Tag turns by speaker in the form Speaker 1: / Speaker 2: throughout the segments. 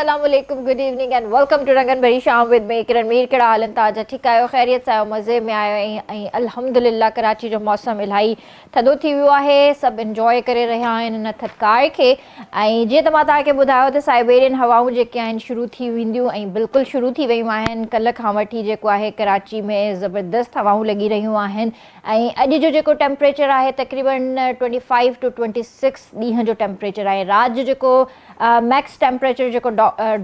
Speaker 1: Assalamualaikum, good evening and welcome to रंगन भरी शाम with me किरण मीर। कहिड़ा हाल ताज़ा ठीकु आहियो, ख़ैरियत सां आहियो, मज़े में आहियो ऐं अल्हम्दुलिल्लाह कराची जो मौसम इलाही थधो थी वियो आहे। सभु इंजॉय करे रहिया आहिनि हिन थधिकार खे। ऐं जीअं त मां तव्हांखे ॿुधायो त साइबेरियन हवाऊं जेके आहिनि शुरू थी वेंदियूं ऐं बिल्कुलु शुरू थी वियूं आहिनि। कल्ह खां वठी जेको आहे कराची में ज़बरदस्त हवाऊं लॻी रहियूं आहिनि ऐं अॼु जो जेको टेम्परेचर आहे तक़रीबन 25 to 26 ॾींहं जो टेम्परेचर आहे। राति जो जेको मैक्स टेम्परेचर जेको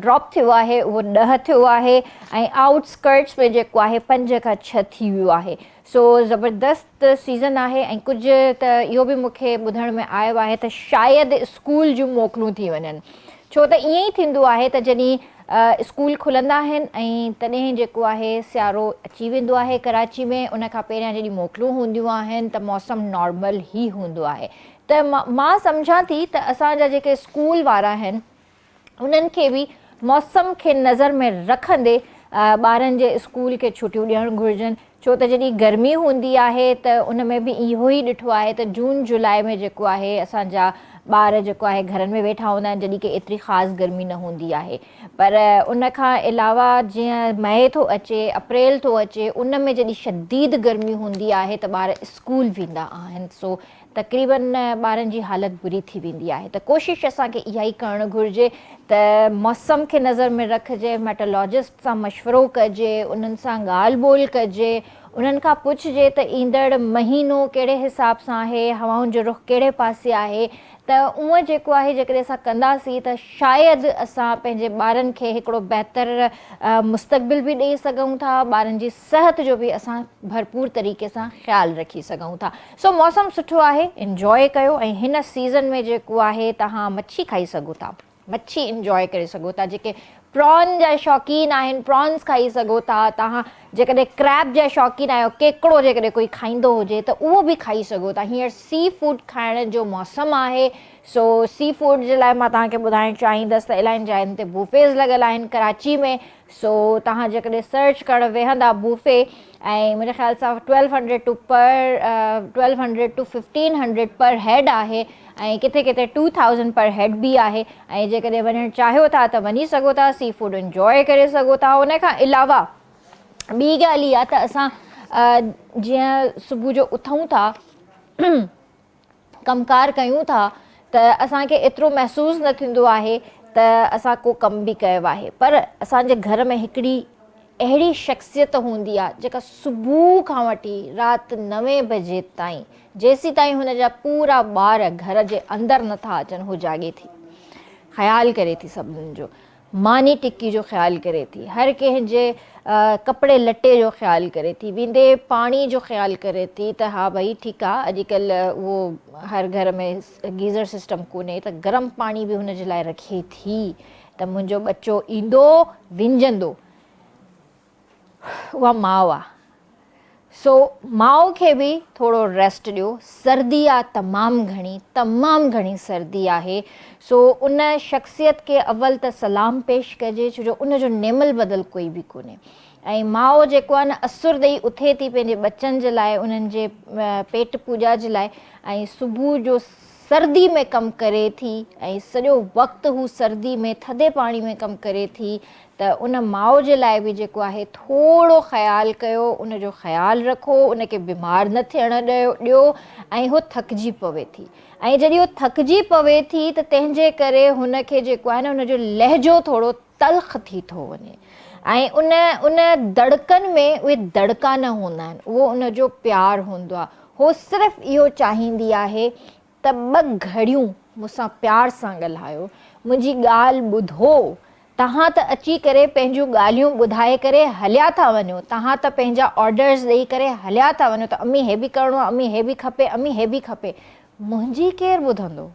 Speaker 1: ड्रॉप थियो आहे उहो 10 थियो आहे ऐं आउटस्कर्ट्स में जेको आहे 5 खां 6 थी वियो आहे। सो ज़बरदस्त सीज़न आहे ऐं कुझु त इहो बि मूंखे ॿुधण में आयो आहे त शायदि स्कूल जूं मोकलूं थी वञनि, छो त ईअं ई थींदो आहे त जॾहिं स्कूल खुलंदा आहिनि ऐं तॾहिं जेको आहे सियारो अची वेंदो आहे कराची में। उन खां पहिरियां जॾहिं मोकलूं हूंदियूं आहिनि त मौसम नॉर्मल ई हूंदो आहे। त मां सम्झां थी त असांजा जेके स्कूल वारा आहिनि उन्हनि खे बि मौसम खे नज़र में रखंदे ॿारनि जे स्कूल खे छुटियूं ॾियणु घुरिजनि, छो त जॾहिं गर्मी हूंदी आहे त उन में बि इहो ई ॾिठो आहे त जून जुलाई में जेको आहे असांजा ॿार जेको आहे घरनि में वेठा हूंदा आहिनि जॾहिं की एतिरी ख़ासि गर्मी न हूंदी आहे। पर उन खां अलावा जीअं मई थो अचे, अप्रैल थो अचे, उन में जॾहिं शदीद गर्मी हूंदी आहे त ॿार स्कूल वेंदा आहिनि। सो तक़रीबन ॿारनि जी हालत बुरी थी वेंदी आहे। त कोशिशि असांखे इहा ई करणु घुरिजे त मौसम खे नज़र में रखिजे, मेटोलॉजिस्ट सां मशवरो कजे, उन्हनि सां ॻाल्हि ॿोल कजे, उन्हनि खां पुछिजे त ईंदड़ महीनो कहिड़े हिसाब सां आहे, हवाउनि जो रुख कहिड़े पासे आहे। त उहो जेको आहे जेकॾहिं असां कंदासीं त शायदि असां पंहिंजे ॿारनि खे हिकिड़ो बहितर मुस्तक़बिल बि ॾेई सघूं था, ॿारनि जी सिहत जो बि असां भरपूर तरीक़े सां ख़्यालु रखी सघूं था। सो मौसम सुठो आहे, इंजॉय कयो ऐं हिन सीज़न में जेको आहे तव्हां मच्छी खाई सघो था, मच्छी इंजॉय करे सघो था। जेके प्रॉन जा शौक़ीन आहिनि प्रॉन्स खाई सघो था तव्हां। जेकॾहिं क्रैब जा शौक़ीन आहियो, केकड़ो जेकॾहिं कोई खाईंदो हुजे त उहो बि खाई सघो था। हींअर सी फूड खाइण जो मौसमु आहे। सो सी फूड जे लाइ मां तव्हांखे ॿुधाइणु चाहींदसि त इलाही जाइनि ते बुफेज़ लॻल आहिनि कराची में। सो तव्हां जेकॾहिं सर्च करणु वेहंदा बुफे ऐं मुंहिंजे ख़्याल सां 1200 to 1500 पर हेड आहे ऐं किथे किथे 2000 पर हेड बि आहे। ऐं जेकॾहिं वञणु चाहियो था त वञी सघो था, सी फूड इंजॉय करे सघो था। उन खां अलावा ॿी ॻाल्हि इहा त असां जीअं सुबुह जो उथूं था कमकार कयूं था त असांखे एतिरो महसूसु न थींदो आहे त असां को कमु बि कयो आहे। पर असांजे घर में हिकिड़ी अहिड़ी शख़्सियत हूंदी आहे जेका सुबुह खां वठी राति 9 बजे ताईं जेसीं ताईं हुन जा पूरा ॿार घर जे अंदरि नथा अचनि हू जाॻे थी, ख़्यालु करे थी सभिनीनि जो, मानी टिकी जो ख़्यालु करे थी, हर कंहिंजे कपिड़े लटे जो ख़्यालु करे थी, वेंदे पाणी जो ख़्यालु करे थी त हा भई ठीकु आहे अॼुकल्ह उहो हर घर में गीज़र सिस्टम कोन्हे त गरम पाणी बि हुन जे लाइ रखे थी त मुंहिंजो बच्चो ईंदो विंजंदो। उहा माउ आहे। सो माउ खे बि थोरो रेस्ट ॾियो। सर्दी आहे तमामु घणी सर्दी आहे। सो उन शख़्सियत खे अव्वल त सलाम पेश कजे, छो जो उनजो नेमल बदल कोई बि कोन्हे। ऐं माउ जेको आहे न असुर ॾेई उथे थी पंहिंजे बच्चनि जे लाइ, उन्हनि जे पेट पूॼा जे लाइ, ऐं सुबुह जो सर्दी में कमु करे थी ऐं सॼो वक़्तु हू सर्दी में थधे पाणी में कमु करे थी। त उन माउ जे लाइ बि जेको आहे थोरो ख़्यालु कयो, उनजो ख़्यालु रखो, उनखे बीमार न थियण ॾियो ऐं हू थकिजी पवे थी। ऐं जॾहिं हू थकिजी पवे थी त तंहिंजे करे हुनखे जेको आहे न उनजो लहजो थोरो तल्ख़ थी थो वञे ऐं उन दड़कनि में उहे दड़का न हूंदा आहिनि, उहो उनजो प्यारु हूंदो आहे। हू सिर्फ़ु इहो चाहींदी आहे त 2 घड़ियूं मूंसां प्यार सां ॻाल्हायो, मुंहिंजी ॻाल्हि ॿुधो। तव्हां त अची करे पंहिंजूं ॻाल्हियूं ॿुधाए करे हलिया था वञो, तव्हां त पंहिंजा ऑर्डर्स ॾेई करे हलिया था वञो त अम्मी हे बि करिणो आहे, अम्मी हे बि खपे, अम्मी हे बि खपे। मुंहिंजी केरु ॿुधंदो?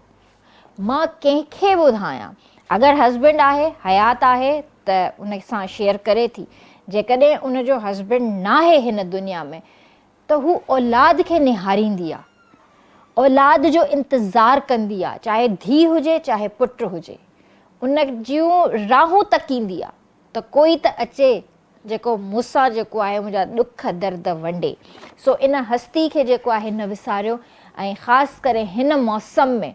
Speaker 1: मां कंहिंखे ॿुधायां? अगरि हस्बैंड आहे, हयात आहे त उन सां शेयर करे थी। जेकॾहिं उनजो हस्बैंड न आहे हिन दुनिया में त हू औलाद खे निहारींदी आहे, औलाद जो इंतज़ारु कंदी आहे, चाहे धीउ हुजे चाहे पुटु हुजे, उन जूं राहूं तकींदी आहे त कोई त अचे जेको मूंसां जेको आहे मुंहिंजा ॾुख दर्द वंडे। सो इन हस्ती खे जेको आहे न विसारियो ऐं ख़ासि करे हिन मौसम में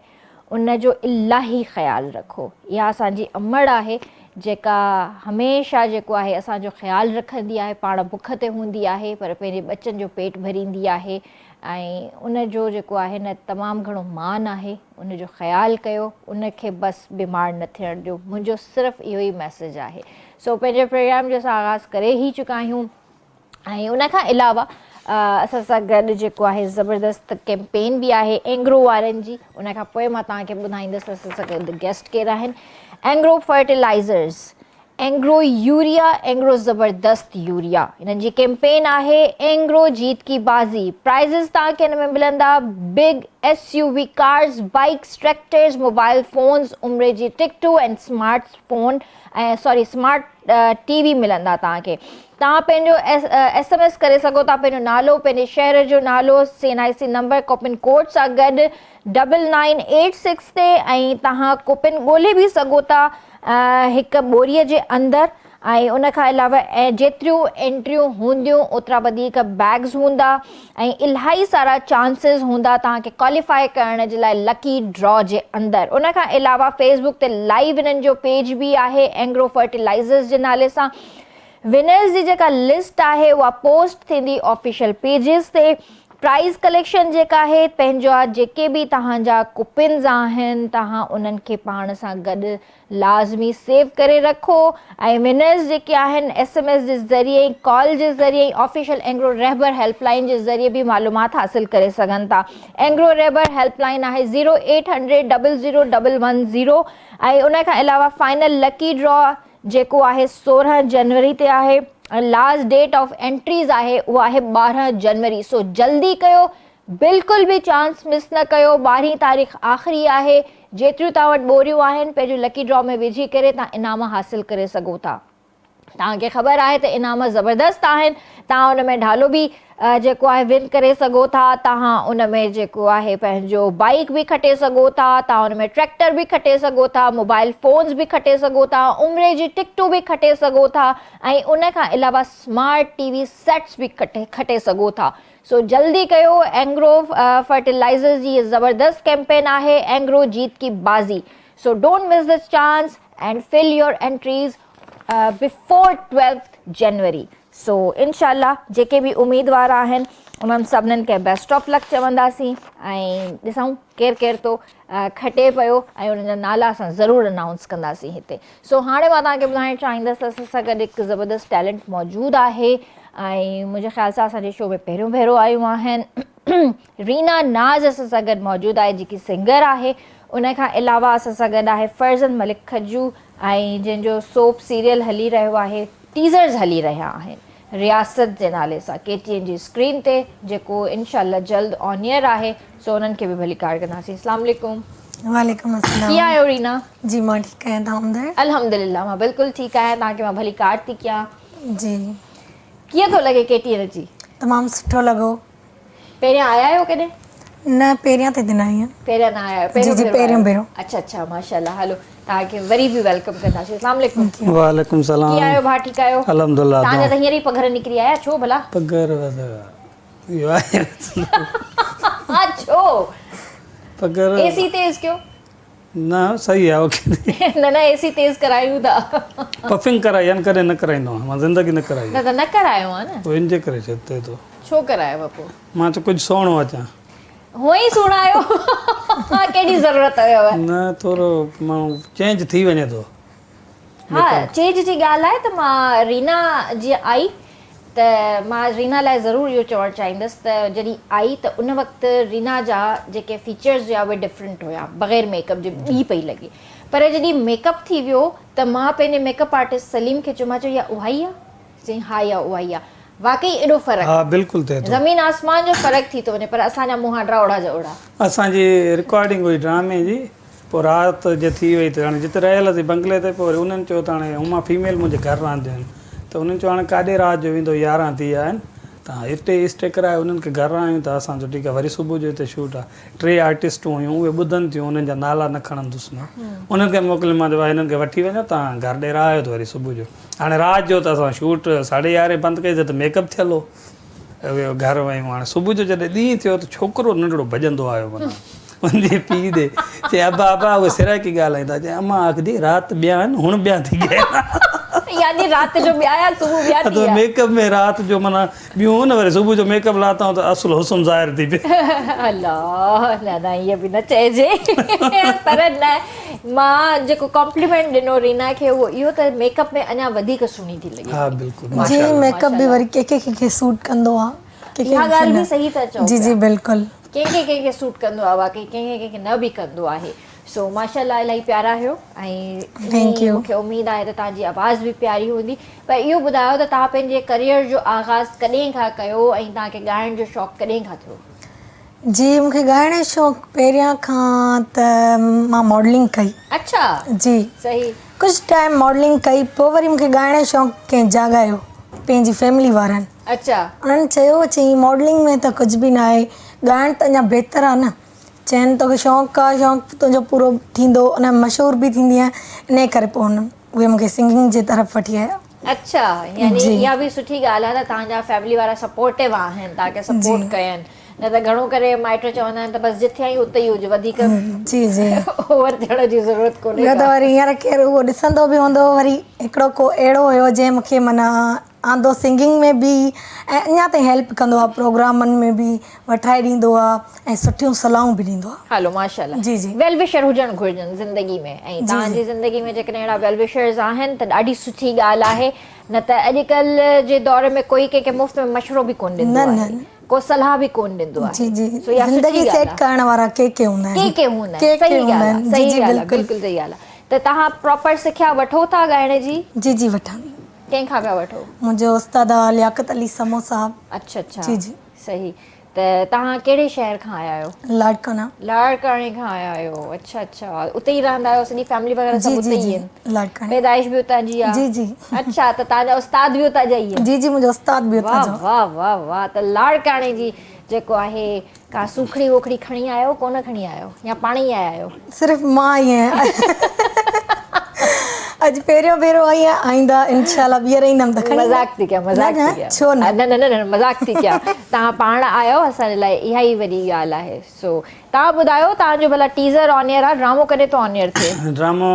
Speaker 1: उन जो इलाही ख़्यालु रखो। इहा असांजी अमड़ आहे जेका हमेशह जेको आहे असांजो ख़्यालु रखंदी आहे। पाण बुख ते हूंदी आहे पर पंहिंजे बचनि जो पेट भरींदी आहे ऐं उन जो जेको आहे न तमामु घणो मान आहे। उन जो ख़्यालु कयो, उनखे बसि बीमार न थियणु ॾियो। मुंहिंजो सिर्फ़ु इहो ई मैसेज आहे। सो पंहिंजे प्रोग्राम जो असां आगाज़ करे ई चुका आहियूं ऐं उनखां अलावा असां सां गॾु जेको आहे ज़बरदस्त कैंपेन बि आहे एंग्रो वारनि जी। उनखां पोइ मां तव्हांखे ॿुधाईंदसि असां सां गॾु गेस्ट केरु आहिनि। एंग्रो फर्टिलाइज़र्स, एंग्रो यूरिया, एंग्रो ज़बरदस्त यूरिया, हिननि जी कैंपेन आहे एंग्रो जीत की बाज़ी। प्राइज़िस तव्हांखे हिन में मिलंदा big SUV cars, bikes, tractors, mobile phones, उमिरि जी टिकटूं ऐं स्मार्ट TV मिलंदा तव्हांखे। तव्हां पंहिंजो SMS करे सघो था, पंहिंजो नालो, पंहिंजे शहर जो नालो, CNIC नंबर कूपन कोड सां गॾु 9986 ते, ऐं तव्हां कूपन ॻोल्हे बि सघो था हिकु ॿोरीअ जे अंदरि। ऐं उनखां अलावा जेतिरियूं एंट्रियूं हूंदियूं ओतिरा वधीक बैग्स हूंदा ऐं इलाही सारा चांसिस हूंदा तव्हांखे क्वालिफाई करण जे लाइ लकी ड्रॉ जे अंदरि। उनखां अलावा फेसबुक ते लाइव हिननि जो पेज बि आहे एंग्रो फर्टिलाइज़र्स जे नाले सां। विनर्स जी जेका लिस्ट आहे उहा पोस्ट थींदी ऑफिशियल पेजिस ते। प्राइज़ कलेक्शन जेका आहे पंहिंजा जेके बि तव्हांजा कूपन्स आहिनि तव्हां उन्हनि खे पाण सां गॾु लाज़मी सेव करे रखो ऐं विनर्स जेके आहिनि SMS जे ज़रिए, कॉल जे ज़रिए, ऑफिशियल एंग्रो रहबर हेल्पलाइन जे ज़रिए बि मालूमात हासिल करे सघनि था। एंग्रो रहबर हेल्पलाइन आहे 0800 00 110 ऐं उनखां अलावा फाइनल लकी ड्रॉ जेको आहे 16 जनवरी ते आहे ऐं लास्ट डेट ऑफ एंट्रीज़ आहे उहा आहे 12 जनवरी। सो जल्दी कयो, बिल्कुलु बि चांस मिस न कयो। 12 तारीख़ आख़िरी आहे। जेतिरियूं तव्हां वटि ॿोरियूं आहिनि पंहिंजो लकी ड्रॉ में विझी करे तव्हां इनाम हासिल करे सघो था। तव्हांखे ख़बर आहे त इनाम ज़बरदस्त आहिनि। तव्हां उन में ढालो बि जेको आहे विन करे सघो था। तव्हां उन में जेको आहे पंहिंजो बाइक बि खटे सघो था, तव्हां उन में ट्रैक्टर बि खटे सघो था, मोबाइल फ़ोन्स बि खटे सघो था, उमिरि जी टिकटूं बि खटे सघो था ऐं उनखां अलावा स्मार्ट TV सेट्स बि खटे सघो था। सो जल्दी कयो। एंग्रो फर्टिलाइज़र्स जी ज़बरदस्त कैंपेन आहे एंग्रो जीत की बाज़ी। So don't miss this chance and fill your entries before 12th January. So इनशाला जेके बि उम्मीदवार आहिनि उन्हनि सभिनीनि खे बेस्ट ऑफ लक चवंदासीं ऐं ॾिसूं केरु केरु थो खटे पियो ऐं उन्हनि जा नाला असां ज़रूरु अनाउंस कंदासीं हिते। सो हाणे मां तव्हांखे ॿुधाइणु चाहींदसि असां सां गॾु हिकु ज़बरदस्त टैलेंट मौजूदु आहे ऐं मुंहिंजे ख़्याल सां असांजे शो में पहिरियों भेरो आयूं आहिनि। रीना नाज़ असां सां गॾु मौजूदु आहे जेकी सिंगर आहे। उनखां अलावा असां सां गॾु आहे फर्ज़न मलिक खजू ऐं जंहिंजो सोप सीरियल हली रहियो आहे, टीज़र्स हली रहिया आहिनि रियासत जे नाले सां KTN जी स्क्रीन ते, जेको इनशाला जल्द ऑन एयर आहे। सो उन्हनि खे बि भली कार कंदासीं। अस्सलाम वालेकुम।
Speaker 2: वालेकुम अस्सलाम।
Speaker 1: कीअं आहियो रीना?
Speaker 2: जी मां ठीकु आहियां, तव्हां ॿुधायो?
Speaker 1: अल्हम्दुलिल्लाह मां बिल्कुलु ठीकु आहियां। तव्हांखे मां भली कार थी कयां।
Speaker 2: जी
Speaker 1: कीअं थो लॻे KTN जी?
Speaker 2: तमामु सुठो लॻो।
Speaker 1: पहिरियां आया आहियो कॾहिं?
Speaker 2: न पहिरियां ते दिन आई आहियां।
Speaker 1: पहिरियां न आया आहियो?
Speaker 2: जी पहिरियों भेरो।
Speaker 1: अच्छा अच्छा माशाल्लाह। हलो तव्हांखे वरी बि वेलकम कंदासीं। अस्सलाम वालेकुम।
Speaker 3: वालेकुम सलाम।
Speaker 1: कीअं आहियो भाउ? ठीकु आहियो?
Speaker 3: अल्हम्दुलिल्लाह।
Speaker 1: तव्हांजा त हींअर ई पघर निकिरी आया, छो भला?
Speaker 3: पघर
Speaker 1: हा छो?
Speaker 3: पघर
Speaker 1: AC तेज़ कयो।
Speaker 3: न सही आहे ओके।
Speaker 1: न AC तेज़ करायूं था।
Speaker 3: पफिंग कराई आहिनि, कॾहिं न कराईंदो आहियां मां, ज़िंदगी न कराई।
Speaker 1: न करायो आहे न?
Speaker 3: पोइ इनजे करे चए थो।
Speaker 1: छो करायो पोइ?
Speaker 3: मां त कुझु सुहिणो अचां।
Speaker 1: हुअं ई सुणायो। कहिड़ी ज़रूरत हुयव?
Speaker 3: न थोरो माण्हू चेंज थी वञे थो।
Speaker 1: हा चेंज जी ॻाल्हि आहे त मां रीना जीअं आई त मां रीना लाइ ज़रूरु इहो चवणु चाहींदसि त जॾहिं आई त उन वक़्तु रीना जा जेके फीचर्स हुआ उहे डिफरेंट हुया, बग़ैर मेकअप जे ॿी पई लॻे। पर जॾहिं मेकअप थी वियो त मां पंहिंजे मेकअप आर्टिस्ट सलीम खे चयो, मां चयो इहा उहा ई आहे? चई हा इहा उहा ई आहे। वाकई एॾो फ़र्क़ु?
Speaker 3: हा बिल्कुलु थिए थो।
Speaker 1: ज़मीन आसमान जो फ़र्क़ु थी थो वञे। पर असांजा मुंहं हेॾा ओड़ा जा ओड़ा।
Speaker 3: असांजी रिकॉर्डिंग हुई ड्रामे जी, पोइ राति जे थी वई त हाणे जिते रहियल हुआसीं बंगले ते, पोइ वरी उन्हनि चयो त हाणे हुमा फीमेल मुंहिंजे घरु रहंदियूं आहिनि त उन्हनि चयो हाणे काॾे राति जो वेंदो, 11 थी विया आहिनि तव्हां हिते स्टे करायो उन्हनि खे घर आयूं त असां जो ठीकु आहे वरी सुबुह जो हिते शूट आहे 3 आर्टिस्टूं हुयूं उहे ॿुधनि थियूं उन्हनि जा नाला न खणंदुसि मां उन्हनि खे मोकिलियोमांसि भाई हिननि खे वठी वञो तव्हां घर ॾेराए आयो त वरी सुबुह जो हाणे राति जो त असां शूट 11:30 बंदि कईसीं त मेकअप थियल हो वियो घर वयूं हाणे सुबुह जो जॾहिं ॾींहुं थियो त छोकिरो नंढड़ो भॼंदो आयो माना मुंहिंजे पीउ ॾे चए अबा अबा उहे सिराइकी ॻाल्हाईंदा चए अम्मा आखदी राति ॿिया आहिनि हुण ॿिया थी विया
Speaker 1: यानी रात जो ॿिया सुबुह ॿिया
Speaker 3: तो मेकअप में रात जो माना ॿियूं न वरी सुबुह जो मेकअप लाता हूं त असुल हुस्न ज़ाहिर थी पए
Speaker 1: अल्लाह न इहे बि न चइजे पर न मां जेको कॉम्प्लीमेंट ॾिनो रीना खे उहो इहो त मेकअप में अञा वधीक सुहिणी थी लॻे
Speaker 3: हा बिल्कुलु
Speaker 2: जी मेकअप बि वरी कंहिंखे सूट कंदो आहे
Speaker 1: इहा ॻाल्हि बि सही था चओ
Speaker 2: जी जी बिल्कुलु
Speaker 1: कंहिंखे सूट कंदो आहे वाकई कंहिंखे न बि कंदो आहे सो माशाल्लाह इलाही प्यारा हुयो ऐं मूंखे उमेद आहे त तव्हांजी आवाज़ बि प्यारी हूंदी पर इहो ॿुधायो त तव्हां पंहिंजे करियर जो आगाज़ कॾहिं खां कयो ऐं तव्हांखे ॻाइण जो शौक़ु कॾहिं खां थियो
Speaker 2: जी मूंखे ॻाइण जो शौक़ु पहिरियां खां त मां मॉडलिंग कई
Speaker 1: अच्छा
Speaker 2: जी
Speaker 1: सही
Speaker 2: कुझु टाइम मॉडलिंग कई पोइ वरी मूंखे ॻाइण जो शौक़ु कंहिं जाॻायो पंहिंजी फैमिली वारनि
Speaker 1: अच्छा
Speaker 2: उन्हनि चयो चई मॉडलिंग में त कुझु बि न आहे ॻाइण त अञा बहितर आहे न चइनि तोखे शौक़ु आहे शौक़ु तुंहिंजो पूरो थींदो उन मशहूरु बि थींदी आहे इन करे पोइ उहे मूंखे सिंगिंग जे तरफ़ वठी आया
Speaker 1: अच्छा यानी इहा बि सुठी ॻाल्हि आहे त तव्हांजा फैमिली वारा सपोर्टिव आहिनि तव्हांखे सपोर्ट कयनि न त घणो करे माइट चवंदा आहिनि त बसि जिथे आई उते ई हुजे वधीक
Speaker 2: जी जी
Speaker 1: ओवर थियण जी ज़रूरत कोन्हे
Speaker 2: ॿियो त वरी हींअर केरु उहो ॾिसंदो बि हूंदो वरी हिकिड़ो को अहिड़ो हुयो जंहिं मूंखे माना आंदो सिंगिंग में बि ऐं अञा ताईं हेल्प कंदो आहे प्रोग्रामनि में बि वठाए ॾींदो आहे ऐं सुठियूं सलाहूं बि ॾींदो आहे
Speaker 1: हलो माशाल्लाह
Speaker 2: जी जी
Speaker 1: वेल विशर हुजणु घुरिजनि ज़िंदगी में ऐं तव्हांजी ज़िंदगी में जेकॾहिं अहिड़ा वेल विशर्स आहिनि त ॾाढी सुठी ॻाल्हि आहे न त अॼुकल्ह जे दौर में कोई कंहिंखे मुफ़्त में मशवरो बि कोन ॾींदो आहे को सलाह बि कोन ॾींदो आहे
Speaker 2: जी जी ज़िंदगी सेट करण वारा के हूंदा आहिनि
Speaker 1: के हूंदा आहिनि सही ॻाल्हि आहे सही ॻाल्हि आहे बिल्कुलु सही ॻाल्हि आहे त तव्हां प्रॉपर सिखिया वठो था ॻाइण जी
Speaker 2: जी जी वठां
Speaker 1: कंहिंखां पिया वठो
Speaker 2: मुंहिंजो उस्ताद आहे लियाकत अली समो साहब
Speaker 1: अच्छा अच्छा
Speaker 2: जी जी
Speaker 1: सही त तव्हां कहिड़े शहर खां आया आहियो
Speaker 2: लाड़काना
Speaker 1: लाड़काणे खां आया आहियो अच्छा अच्छा उते ई रहंदा आहियो सॼी फैमिली वग़ैरह सभु उते ई आहिनि
Speaker 2: लाड़काने
Speaker 1: पैदाइश बि उतां जी आहे
Speaker 2: जी जी
Speaker 1: अच्छा त तव्हांजा उस्ताद बि उतां जा ई आहिनि
Speaker 2: जी जी मुंहिंजो उस्ताद बि उतां
Speaker 1: वाह वाह वाह वाह त लाड़काणे जी जेको आहे का सूखड़ी वोखड़ी खणी आयो कोन खणी आयो या पाण ई आया आहियो
Speaker 2: सिर्फ़ु मां ई आहियां अॼु पहिरियों भेरो आई आहियां आईंदा इंशाल्लाह ॿीहर ईंदमि त
Speaker 1: मज़ाक थी कयां मज़ाक थी कयां
Speaker 2: छो न
Speaker 1: न न न मज़ाक थी कयां तव्हां पाण आयो असांजे लाइ इहा ई वॾी ॻाल्हि आहे सो तव्हां ॿुधायो तव्हांजो भला टीज़र ऑन एयर आहे ड्रामो कॾहिं थो ऑन एयर थिए
Speaker 3: ड्रामो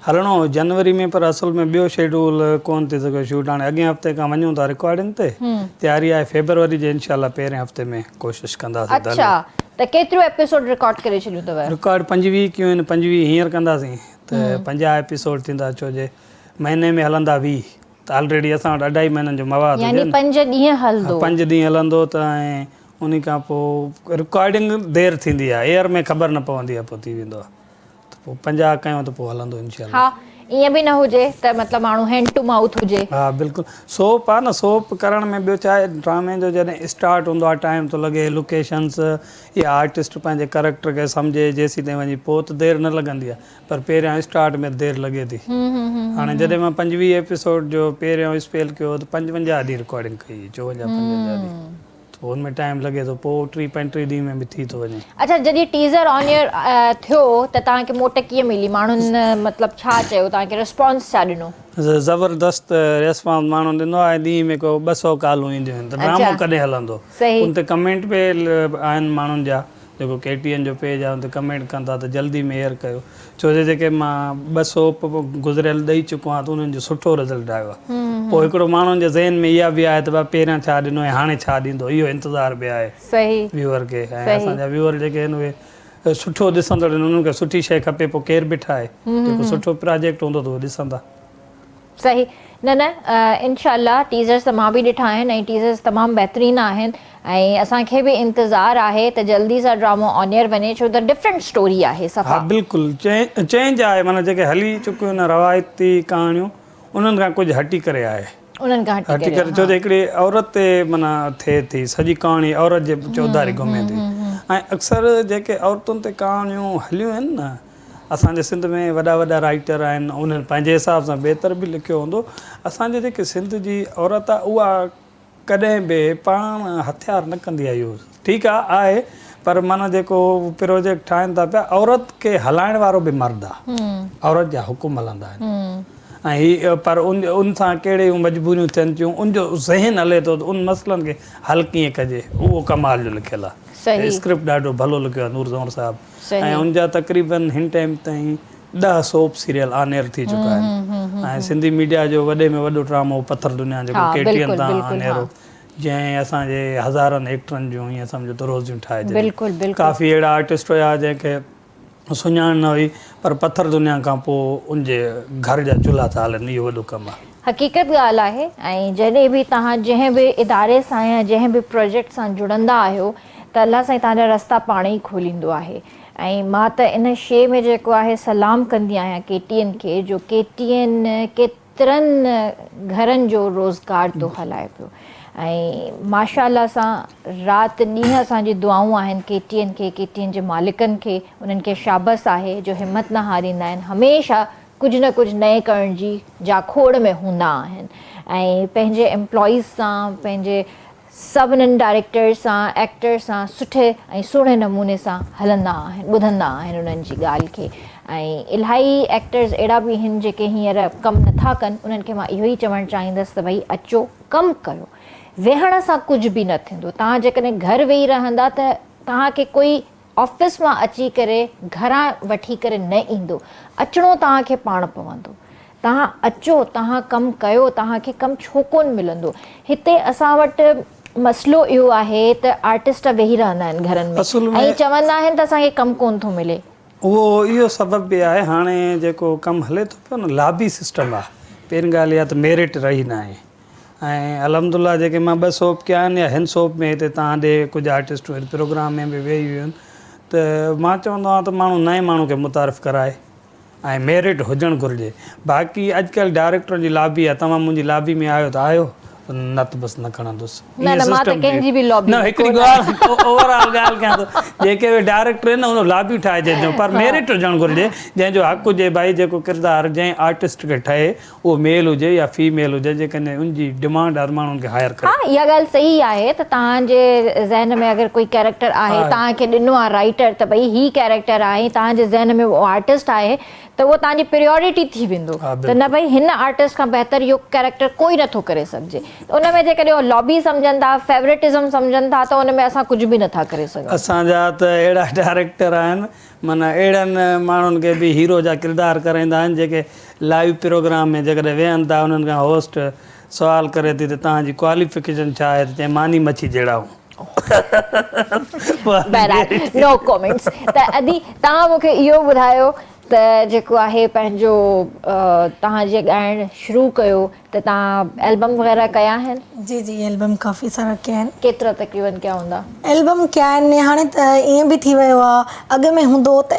Speaker 3: हलणो हो जनवरी में पर असल में ॿियो शेड्यूल कोन थी सघियो शूट हाणे अॻे हफ़्ते खां वञूं था रिकॉर्डिंग ते तयारी आहे फेब्रुअरी जे इंशाल्लाह पहिरें हफ़्ते में कोशिशि कंदासीं
Speaker 1: अच्छा त केतिरो एपिसोड रिकॉर्ड करे छॾियूं अथव
Speaker 3: रिकॉर्ड 25 कयूं आहिनि 25 हींअर कंदासीं त 50 एपिसोड थींदा छो जे महीने में हलंदा 20 त ऑलरेडी असां वटि 2.5 महीननि जो मवाद
Speaker 1: यानी 5 ॾींहं हलंदो
Speaker 3: 5 ॾींहं हलंदो त ऐं उन खां पोइ रिकॉर्डिंग देरि थींदी आहे एयर में ख़बर न पवंदी आहे पोइ थी वेंदो आहे त पोइ 50 कयूं त पोइ हलंदो इंशाल्लाह
Speaker 1: हा ईअं बि न हुजे त मतिलबु माण्हू हैंड टू माउथ हुजे
Speaker 3: हा बिल्कुलु सोप आहे न सोप करण में ॿियो छा आहे ड्रामे जो जॾहिं स्टार्ट हूंदो आहे टाइम थो लॻे लोकेशन्स या आर्टिस्ट पंहिंजे करेक्टर खे सम्झे जेसीं ताईं वञी पोइ त देरि न लॻंदी आहे पर पहिरियां स्टार्ट में देरि लॻे थी हाणे जॾहिं मां 25 एपिसोड जो पहिरियों स्पेल कयो त 55 ॾींहं रिकॉर्डिंग कई 54 55 ॾींहं त हुनमें टाइम लॻे थो पोइ 35 ॾींहं में बि थी थो वञे
Speaker 1: अच्छा जॾहिं टीज़र ऑन एयर थियो त तव्हांखे मोट कीअं मिली माण्हुनि मतिलबु छा चयो तव्हांखे रिस्पॉन्स छा ॾिनो
Speaker 3: ज़बरदस्त रेस्पॉन्स माण्हू ॾींदो आहे ॾींहं में को 200 कॉलूं ईंदियूं आहिनि त ड्रामो कॾहिं हलंदो उन ते कमेंट बि आहिनि माण्हुनि जा जेको KTN जो पेज आहे उन ते कमेंट कंदा त जल्दी में एयर कयो छो जे जेके मां 200 गुज़िरियल ॾेई चुको आहियां त उन्हनि जो सुठो रिज़ल्ट आयो आहे पोइ हिकिड़ो माण्हुनि जे ज़हन में इहा बि आहे त भाई पहिरियां छा ॾिनो ऐं हाणे छा ॾींदो इहो इंतज़ारु बि आहे
Speaker 1: सही
Speaker 3: व्यूअर खे ऐं असांजा व्यूअर जेके आहिनि उहे सुठो ॾिसंदड़ आहिनि उन्हनि खे सुठी शइ खपे पोइ केरु बि ठाहे जेको सुठो प्रोजेक्ट हूंदो त उहो ॾिसंदा
Speaker 1: सही न न इंशाल्लाह टीज़र्स त मां बि ॾिठा आहिनि ऐं टीज़र्स तमामु बहितरीनु आहिनि ऐं असांखे बि इंतज़ारु आहे त जल्दी सां ड्रामो ऑन एयर वञे छो त डिफरेंट स्टोरी आहे
Speaker 3: हा बिल्कुलु चेंज आहे माना जेके हली चुकियूं आहिनि रवायती कहाणियूं उन्हनि खां कुझु हटी करे आहे
Speaker 1: उन्हनि खां
Speaker 3: हटी करे छो त हिकिड़ी औरत ते माना थिए थी सॼी कहाणी औरत जे चौधारी घुमे थी ऐं अक्सर जेके औरतुनि ते कहाणियूं हलियूं आहिनि न असांजे सिंध में वॾा वॾा राइटर आहिनि उन्हनि पंहिंजे हिसाब सां बहितर बि लिखियो हूंदो असांजे जेके सिंध जी औरत आहे उहा कॾहिं बि पाण हथियार न कंदी आहे यूज़, ठीकु आहे पर माना जेको प्रोजेक्ट ठाहिनि था पिया, औरत खे हलाइण वारो बि मर्द आहे, औरत जा हुकुम हलंदा आहिनि। ऐं हीअ पर उन सां कहिड़ियूं मजबूरियूं थियनि थियूं, उनजो ज़हन हले थो त उन मसइलनि खे हल कीअं कजे, उहो कमाल जो लिखियलु आहे। स्क्रिप्ट ॾाढो भलो लिखियो आहे नूर ज़ोहर साहिबु, ऐं उनजा तक़रीबन हिन टाइम ताईं 10 सोप सीरियल ऑन एयर थी चुका आहिनि। ऐं सिंधी मीडिया जो वॾे में वॾो ड्रामो पत्थर दुनिया जेको KTN तां ऑन एयर हो, जंहिं असांजे हज़ारनि एक्टरनि जूं ईअं सम्झो त रोज़ियूं ठाहे, काफ़ी अहिड़ा आर्टिस्ट हुया जंहिंखे सुञाण न हुई, पर पत्थर दुनिया खां पोइ उनजे घर जा चुल्हा था हलनि, इहो वॾो कमु आहे।
Speaker 1: हक़ीक़त ॻाल्हि आहे। ऐं जॾहिं बि तव्हां जंहिं बि इदारे सां या जंहिं बि प्रोजेक्ट सां जुड़ंदा आहियो त अलाह साईं तव्हांजा रस्ता पाण ई खोलींदो आहे। ऐं मां त इन शइ में जेको आहे सलाम कंदी आहियां KTN खे, जो KTN केतिरनि घरनि जो रोज़गार थो हलाए पियो। ऐं माशाअल्लाह सां राति ॾींहं असांजी दुआऊं आहिनि KTN खे, KTN जे मालिकनि खे, उन्हनि खे शाबस आहे जो हिमत न हारींदा आहिनि, हमेशह कुझु न कुझु नए करण जी जाखोड़ में हूंदा आहिनि। ऐं पंहिंजे एम्प्लॉइज़ सां, पंहिंजे सभिनीनि डायरेक्टर्स सां, एक्टर्स सां सुठे ऐं सुहिणे नमूने सां हलंदा आहिनि, ॿुधंदा आहिनि उन्हनि जी ॻाल्हि खे। ऐं इलाही एक्टर्स अहिड़ा बि आहिनि जेके हींअर कमु नथा कनि, उन्हनि खे मां इहो ई चवणु चाहींदसि त भई अचो कमु कयो, वेहण सां कुझु बि न थींदो। तव्हां जेकॾहिं घर वेही रहंदा त तव्हांखे कोई ऑफिस मां अची करे घरां वठी करे न ईंदो, अचिणो तव्हांखे पाण पवंदो। तव्हां अचो, तव्हां कमु कयो, तव्हांखे कमु छो कोन मिलंदो। हिते असां वटि मसइलो इहो आहे त आर्टिस्ट वेही रहंदा आहिनि घरनि में ऐं चवंदा आहिनि त असांखे कमु कोन थो मिले।
Speaker 3: उहो इहो सबबु बि आहे, हाणे जेको कमु हले थो पियो न, लाबी सिस्टम आहे। पहिरीं ॻाल्हि इहा त मेरिट रही न आहे। ऐं अलहमदुल्ला जेके मां 2 सोप कया आहिनि या हिन सोप में हिते तव्हां ॾे कुझु आर्टिस्टूं प्रोग्राम में बि वेही वियूं आहिनि, त मां चवंदो आहियां त माण्हू नए माण्हू खे मुतारिफ़ कराए ऐं मेरिट हुजणु घुरिजे। बाक़ी अॼुकल्ह डायरेक्टरनि जी लाबी आहे, तव्हां मुंहिंजी लाबी में आयो त आयो, न त बसि न खणंदुसि। न हिकिड़ी ॻाल्हि ओवरऑल ॻाल्हि कयां थो, जेके बि डायरेक्टर आहिनि न उन लाबी ठाहे छॾिजो, पर मेरिट हुजणु घुरिजे, जंहिंजो हक़ु हुजे भाई जेको किरदारु जंहिं आर्टिस्ट खे ठहे उहो मेल हुजे या फीमेल हुजे, जेकॾहिं उनजी डिमांड हर माण्हुनि खे हायर करे।
Speaker 1: हा, इहा ॻाल्हि सही आहे त तव्हांजे ज़हन में अगरि कोई कैरेक्टर आहे, तव्हांखे ॾिनो आहे राइटर त भई ही कैरेक्टर आहे, तव्हांजे ज़हन में उहो आर्टिस्ट आहे, त उहो तव्हांजी प्रियोरिटी थी वेंदो त न भई हिन आर्टिस्ट खां बहितर इहो कैरेक्टर कोई नथो करे सघिजे। उन में जेकॾहिं उहो लॉबी सम्झनि था, फेवरेटिज़म सम्झनि था, त उन में असां कुझु बि नथा करे सघूं।
Speaker 3: असांजा त अहिड़ा डायरेक्टर आहिनि, माना अहिड़नि माण्हुनि खे बि हीरो जा किरदार कराईंदा आहिनि, जेके लाइव प्रोग्राम में जेकॾहिं वेहनि था उन्हनि खां होस्ट सुवाल करे थी त तव्हांजी क्वालिफिकेशन छा आहे, त चए मानी मच्छी जहिड़ा
Speaker 1: नो कमेंट्स। त अदी तव्हां मूंखे इहो ॿुधायो त जेको आहे पंहिंजो तव्हां जे ॻाइणु शुरू कयो त तव्हां एल्बम वग़ैरह कया आहिनि?
Speaker 2: जी जी, एल्बम काफ़ी सारा कया आहिनि।
Speaker 1: केतिरा तक़रीबन कया हूंदा?
Speaker 2: एल्बम कया आहिनि। हाणे त ईअं बि थी वियो आहे, अॻु में हूंदो त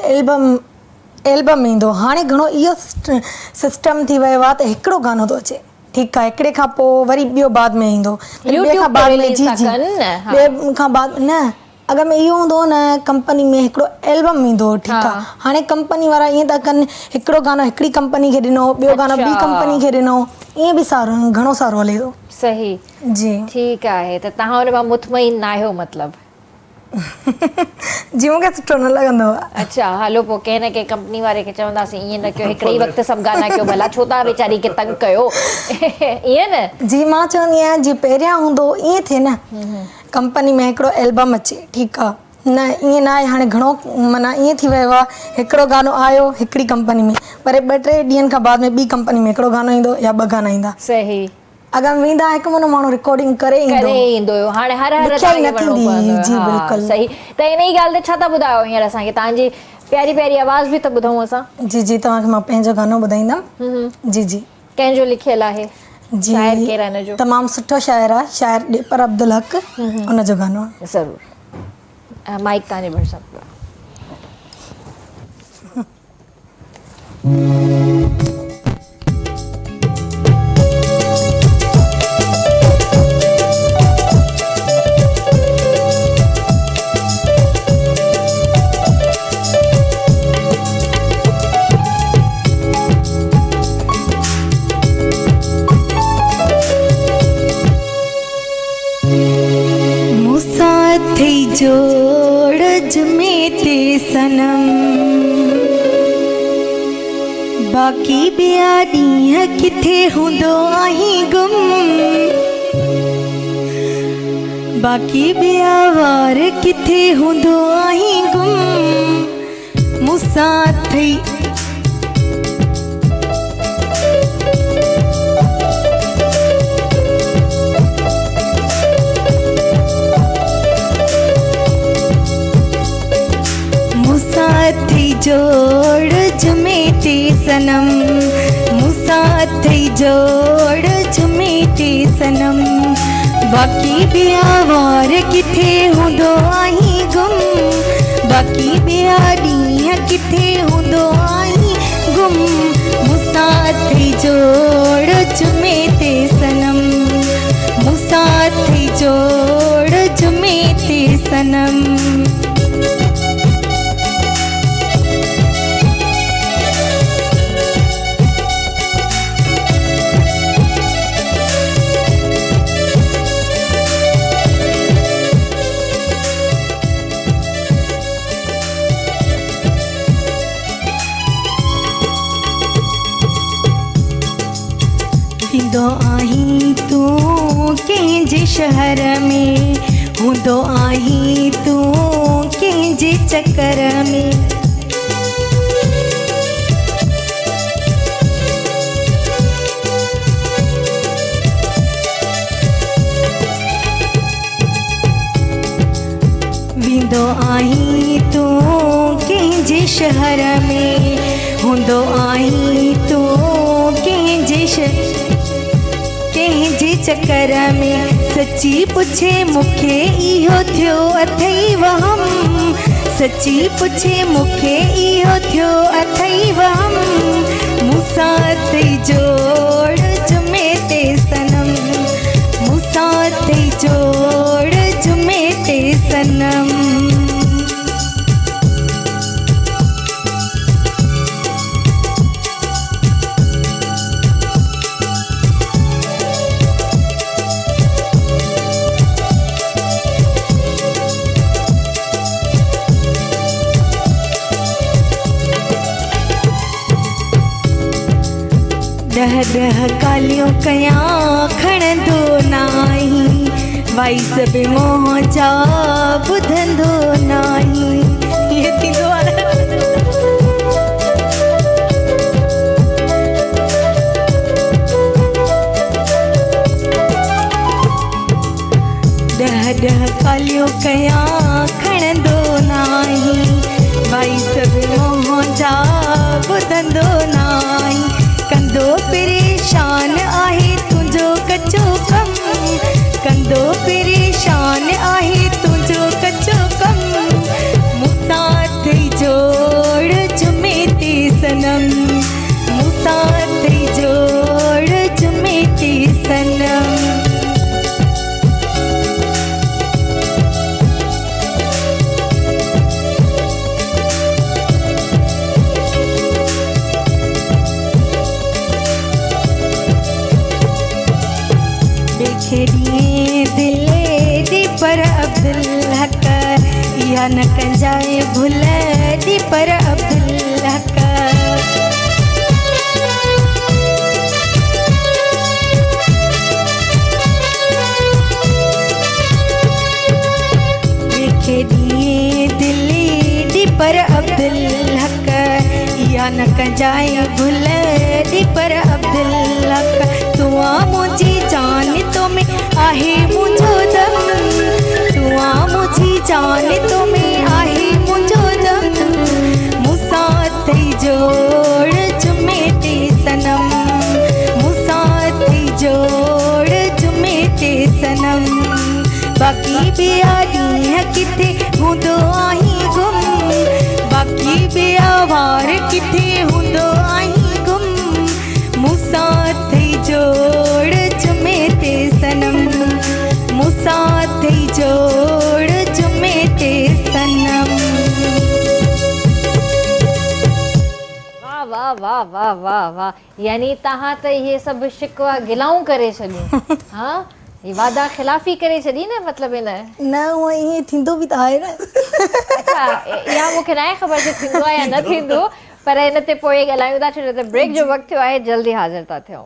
Speaker 2: एल्बम ईंदो, हाणे घणो इहो सिस्टम थी वियो आहे त हिकिड़ो गानो थो अचे, ठीकु आहे, हिकिड़े खां पोइ वरी ॿियो बाद में ईंदो, ॿिए खां बाद में, जी जी, ॿिए खां बाद न। अॻु में इहो हूंदो न, कंपनी में हिकिड़ो एल्बम ईंदो, ठीकु आहे। हाणे कंपनी वारा ईअं था कनि, हिकिड़ो गानो हिकिड़ी कंपनी खे ॾिनो, ॿियो गानो ॿी कंपनी खे ॾिनो, ईअं बि घणो सारो हले थो।
Speaker 1: सही,
Speaker 2: जी,
Speaker 1: ठीकु आहे। त तव्हां हुन मां मुतमइन न आहियो मतिलबु?
Speaker 2: जी, मूंखे सुठो न लॻंदो आहे।
Speaker 1: अच्छा, हलो पोइ कंहिं न कंहिं कंपनी वारे खे चवंदासीं ईअं न कयो, हिकिड़े ई वक़्तु सभु गाना कयो, भला छो था वीचारी खे तंग कयो, ईअं न? जी,
Speaker 2: मां चवंदी आहियां जीअं पहिरियां हूंदो ईअं थिए न, कंपनी में हिकिड़ो एल्बम अचे, ठीकु आहे, न ईअं न आहे। हाणे घणो माना ईअं थी वियो आहे, हिकिड़ो गानो आयो हिकिड़ी कंपनी में, पर 2-3 ॾींहंनि खां बाद में ॿी कंपनी में हिकिड़ो गानो ईंदो या 2 गाना ईंदा।
Speaker 1: सही।
Speaker 2: अॻु में वेंदा हिकु माण्हू रिकॉर्डिंग करे ईंदो हुयो, हाणे हर
Speaker 1: जी बिल्कुलु सही। त इन ई ॻाल्हि ते छा था ॿुधायो हींअर असांखे? तव्हांजी प्यारी प्यारी आवाज़ बि त ॿुधूं असां।
Speaker 2: जी जी, तव्हांखे मां पंहिंजो गानो ॿुधाईंदमि। जी जी।
Speaker 1: कंहिंजो लिखियलु आहे?
Speaker 2: जी, शाइर केरु आहे हिनजो? तमामु सुठो शाइर आहे, शाइर ॾेपर अब्दुल हक, उनजो गानो आहे।
Speaker 1: ज़रूरु, माइक तव्हांजे भरिसां।
Speaker 2: ते सनम बाक़ी ॿिया ॾींहं किथे हूंदो आहीं गुम बाक़ी ॿिया वार किथे हूंदो आहीं गुम मूंसां थई जोड़ जुमे ते सनम मूंसां थई जोड़ जुमे ते सनम बाक़ी ॿिया वार किथे हूंदो आहीं गुम बाक़ी ॿिया ॾींहं किथे हूंदो आहीं गुम मूंसां थई जोड़ जुमे ते सनम मूंसां थई जोड़ जुमे ते सनम हूंदो आहीं तूं कंहिंजे शहर में हूंदो आहीं तूं कंहिंजे चकर में वेंदो आहीं तूं कंहिंजे शहर में हूंदो आहीं तूं कंहिंजे चकर में सची पुछे मूंखे इहो थियो अथई वहम सची पुछे मूंखे इहो थियो अथई वहम मूंसां थई जोड़ जुमे ते सनम मूंसां थई जोड़ जुमे ते सनम ॾह ॾह कालियूं कयां खणंदो नाहीं वाइस बि मोह जा ॿुधंदो नाहीं ईअं थींदो आहे ॾह ॾह कालियूं कयां खणंदो नाहीं वाइस बि मोह जा ॿुधंदो नाहीं कंदो परेशान आहे तुंहिंजो कचो कम कंदो परेशान आहे तुंहिंजो कचो कम मूंसां थई जोड़ जुमे ते सनम मूंसां थई जोड़ जुमे ते सनम दिले पर अब्दुल हक या न कंजाए भुल दी पर अब्दुल हक देखे दिए दिले दी पर अब्दुल हक या न कंजाए भुल दी पर अब्दुल हक तू मुझी जान तो में आहे मुझो दम तू मुझी जान तो में आहे मुझो दम मूंसां थई जोड़ जुमे ते सनम मूंसां थई जोड़ जुमे ते सनम बाक़ी ॿिया ॾींहं किथे हूंदो आहीं गुम बाक़ी ॿिया वार किथे हूंदो आहीं गुम मूंसां थई जोड़ जुमे ते सनम मूंसां थई जोड़ जुमे ते सनम
Speaker 1: वाह वाह वाह वाह वाह वाह यानी तव्हां त इहे सभु शिकवा गिलाऊं करे छॾियूं हाँ ही वादा खिलाफ़ी करे छॾी न मतिलबु इन
Speaker 2: न उहो ईअं थींदो बि त आहे न
Speaker 1: अच्छा इहा मूंखे न आहे ख़बर जो थींदो आहे या न थींदो पर हिन ते पोइ ॻाल्हायूं था छो त ब्रेक जो वक़्तु थियो आहे जल्दी हाज़िर था थियूं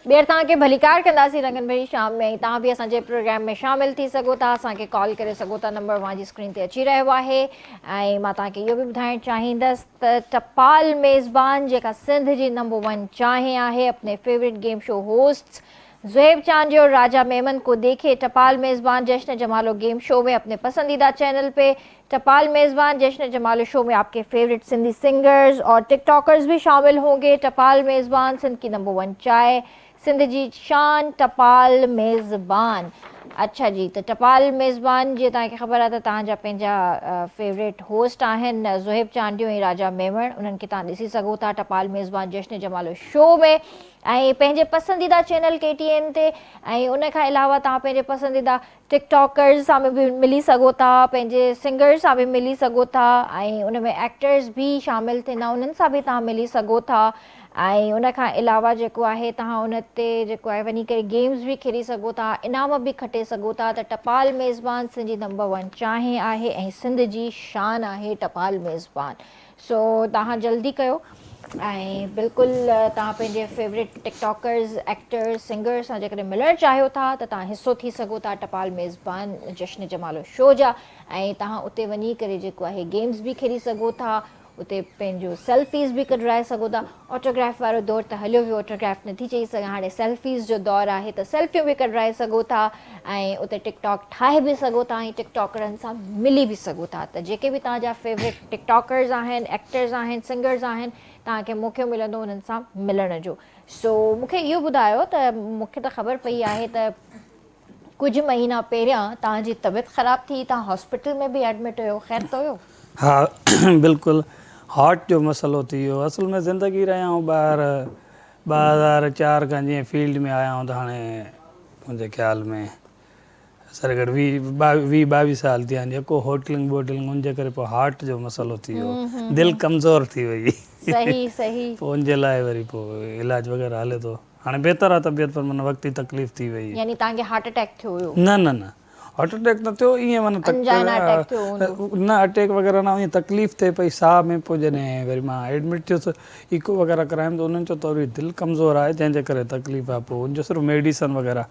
Speaker 1: ॿीहर तव्हांखे भलीकार कंदासीं रंगनि भरी शाम में तव्हां बि असांजे प्रोग्राम में शामिलु थी सघो था असांखे कॉल करे सघो था नंबर मुंहिंजी स्क्रीन ते अची रहियो आहे ऐं मां तव्हांखे इहो बि ॿुधाइणु चाहींदसि त टपाल मेज़बान जेका सिंध जी नंबर 1 चांहि आहे अपने favourite game show host Zuhaib चांदी और राजा मेमन को देखे टपाल मेज़बान जश्न जमालो गेम शो में अपने पसंदीदा चैनल पे टपाल मेज़बान जश्न जमालो शो में आपके फेवरेट सिंधी सिंगर्स और टिकटॉकर्स भी शामिल होंगे टपाल मेज़बान सिंध की नंबर 1 चाय सिंध जी शान टपाल मेज़बान अच्छा जी त टपाल मेज़बान जी तव्हांखे ख़बर आहे त तव्हांजा पंहिंजा फेवरेट होस्ट आहिनि ज़ुहैब चांडियो ऐं राजा मेमण उन्हनि खे तव्हां ॾिसी सघो था टपाल मेज़बान जश्न जमालो शो में ऐं पंहिंजे पसंदीदा चैनल KTN ते ऐं उन खां अलावा तव्हां पंहिंजे पसंदीदा टिकटॉकर्स सां बि मिली सघो था पंहिंजे सिंगर्स सां बि मिली सघो था ऐं उन में एक्टर्स बि शामिलु थींदा उन्हनि सां बि तव्हां मिली सघो था ऐं उन खां अलावा जेको आहे तव्हां उन ते जेको आहे वञी करे गेम्स बि खेॾी सघो था इनाम बि खटे सघो था त टपाल मेज़बान सिंध जी नंबर 1 चांहि आहे ऐं सिंध जी शान आहे टपाल मेज़बान सो तव्हां जल्दी कयो ऐं बिल्कुलु तव्हां पंहिंजे फेवरेट टिकटॉकर्स एक्टर्स सिंगर्स सां जेकॾहिं मिलणु चाहियो था त तव्हां हिसो थी सघो था टपाल मेज़बान जश्न जमालो शो जा ऐं तव्हां उते वञी करे जेको आहे गेम्स बि खेॾी सघो था उते पंहिंजो सेल्फीज़ बि कढाए सघो था ऑटोग्राफ वारो दौरु त हलियो वियो ऑटोग्राफ नथी चई सघां हाणे सेल्फीज़ जो दौरु आहे त सेल्फियूं बि कढाए सघो था ऐं उते टिकटॉक ठाहे बि सघो था ऐं टिकटॉकरनि सां मिली बि सघो था त जेके बि तव्हांजा फेवरेट टिकटॉकर्स आहिनि एक्टर्स आहिनि सिंगर्स आहिनि तव्हांखे मौक़ो मिलंदो उन्हनि सां मिलण जो सो मूंखे इहो ॿुधायो त मूंखे त ख़बर पई आहे त कुझु महीना पहिरियां तव्हांजी तबियत ख़राबु थी तव्हां हॉस्पिटल में बि एडमिट हुयो ख़ैर त हुयो
Speaker 3: हा बिल्कुलु हार्ट जो मसइलो थी वियो असल में ज़िंदगी रहिया आहियूं ॿाहिरि 2004 खां जीअं फील्ड में आया आहियूं त हाणे मुंहिंजे ख़्याल में सर गॾु 22 साल थी विया आहिनि जेको होटलिंग वोटलिंग उनजे करे पोइ हार्ट जो मसइलो थी वियो दिलि कमज़ोर थी वई
Speaker 1: सही सही
Speaker 3: पोइ उनजे लाइ वरी पोइ इलाज वग़ैरह हले थो हाणे बहितर आहे तबियत पर माना वक़्ती तकलीफ़ थी वई
Speaker 1: यानी तव्हांखे हार्ट अटैक थियो हुयो
Speaker 3: न हार्ट अटैक न थियो ईअं माना न अटैक वग़ैरह न ईअं तकलीफ़ थिए पई साह में पोइ जॾहिं वरी मां एडमिट थियुसि इको वग़ैरह करायमि त उन्हनि चयो त वरी दिलि कमज़ोर आहे जंहिंजे करे तकलीफ़ आहे पोइ उनजो सिर्फ़ु मेडिसन वग़ैरह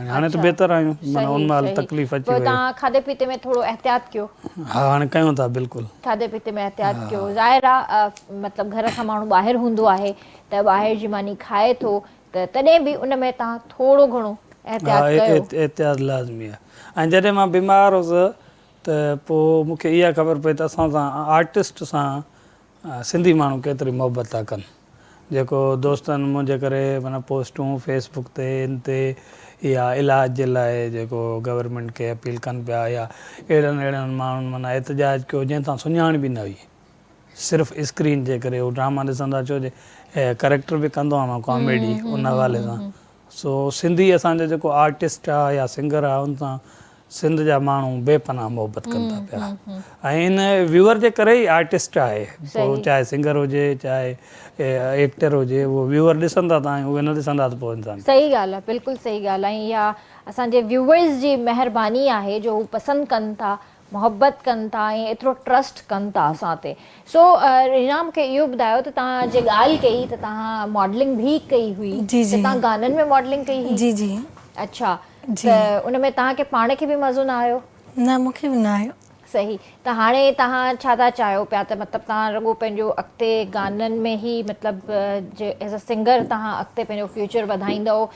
Speaker 3: हाणे त बहितर आहियूं माना उन महिल तकलीफ़ अची वई
Speaker 1: तव्हां खाधे पीते में थोरो एहतियात कयो
Speaker 3: हा हाणे कयूं था बिल्कुलु
Speaker 1: खाधे पीते में एहतियात कयो ज़ाहिर आहे मतिलबु घर खां माण्हू ॿाहिरि हूंदो आहे त ॿाहिरि जी मानी खाए थो त तॾहिं बि उन में तव्हां थोरो घणो
Speaker 3: एहतियात लाज़मी आहे ऐं जॾहिं मां बीमार हुउसि त पोइ मूंखे इहा ख़बर पई त असां सां आर्टिस्ट सां सिंधी माण्हू केतिरी मोहबत था कनि जेको दोस्तनि मुंहिंजे करे माना पोस्टूं फेसबुक ते इन ते या इलाज जे लाइ जेको गवर्नमेंट खे अपील कनि पिया या अहिड़नि माण्हुनि माना एहतजाज कयो जंहिं तां सुञाण बि न हुई सिर्फ़ु स्क्रीन जे करे उहो ड्रामा ॾिसंदा छो जे करेक्टर बि कंदो आहियां मां कॉमेडी उन हवाले सां सो सिंधी असांजो जेको आर्टिस्ट आहे या सिंगर आहे उन सां सिंध जा माण्हू बेपनाह मोहबत कनि था पिया ऐं इन व्यूअर जे करे ई आर्टिस्ट आहे पोइ चाहे सिंगर हुजे चाहे एक्टर हुजे उहो व्यूअर ॾिसंदा त आहियूं उहे न ॾिसंदा त पोइ इंसान
Speaker 1: सही ॻाल्हि आहे बिल्कुलु सही ॻाल्हि आहे ऐं इहा असांजे व्यूअर्स जी महिरबानी आहे जो हू पसंदि कनि था मोहबत कनि था ऐं एतिरो ट्रस्ट कनि था असां ते सो रीना मूंखे इहो ॿुधायो त तव्हां जे ॻाल्हि कई त तव्हां मॉडलिंग बि कई हुई
Speaker 2: जी जी
Speaker 1: तव्हां गाननि में मॉडलिंग कई हुई
Speaker 2: जी जी
Speaker 1: अच्छा त उन में तव्हांखे पाण खे बि मज़ो न आयो
Speaker 2: न मूंखे बि न आयो
Speaker 1: सही त हाणे तव्हां छा था चाहियो पिया त मतिलबु तव्हां रुॻो पंहिंजो अॻिते गाननि में ई मतिलबु जे एज़ अ सिंगर तव्हां अॻिते पंहिंजो फ्यूचर वधाईंदव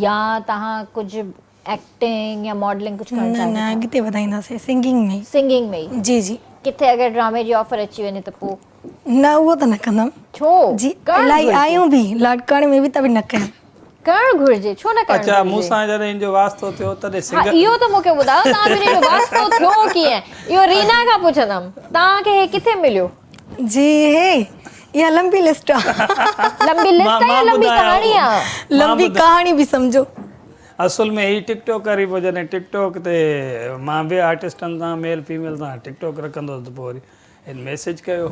Speaker 1: या तव्हां कुझु एक्टिंग या मॉडलिंग कुछ करणु
Speaker 2: न
Speaker 1: चाहियो
Speaker 2: न अॻिते वधाईंदासीं सिंगिंग में
Speaker 1: सिंगिंग में ई
Speaker 2: जी जी
Speaker 1: किथे अगरि ड्रामे जी ऑफर अची वञे त पोइ
Speaker 2: न उहो त न कंदमि
Speaker 1: छो
Speaker 2: जी
Speaker 1: करणु
Speaker 2: इलाही
Speaker 1: घुरिजे।
Speaker 2: आयूं बि लाॾकाणे में बि त बि न कयां
Speaker 1: करणु घुरिजे छो न करणु
Speaker 3: अच्छा
Speaker 1: घुरिजे?
Speaker 3: मूंसां जॾहिं इनजो वास्तो थियो तॾहिं
Speaker 1: हा
Speaker 3: सिंगर
Speaker 1: इहो त मूंखे ॿुधायो तव्हां ॿिन्ही जो वास्तो थियो कीअं इहो रीना खां पुछंदमि तव्हांखे हे किथे मिलियो
Speaker 2: जी हे इहा लंबी लिस्ट आहे
Speaker 1: लंबी लिस्ट आहे या
Speaker 3: मां
Speaker 1: लंबी
Speaker 3: ॿुधायां
Speaker 1: कहाणी आहे
Speaker 2: लंबी कहाणी बि सम्झो
Speaker 3: असुल में ही टिकटॉक करी पोइ जॾहिं टिकटॉक ते मां बि आर्टिस्टनि सां मेल फीमेल सां टिकटॉक रखंदो हुअसि त पोइ वरी हिन मैसेज कयो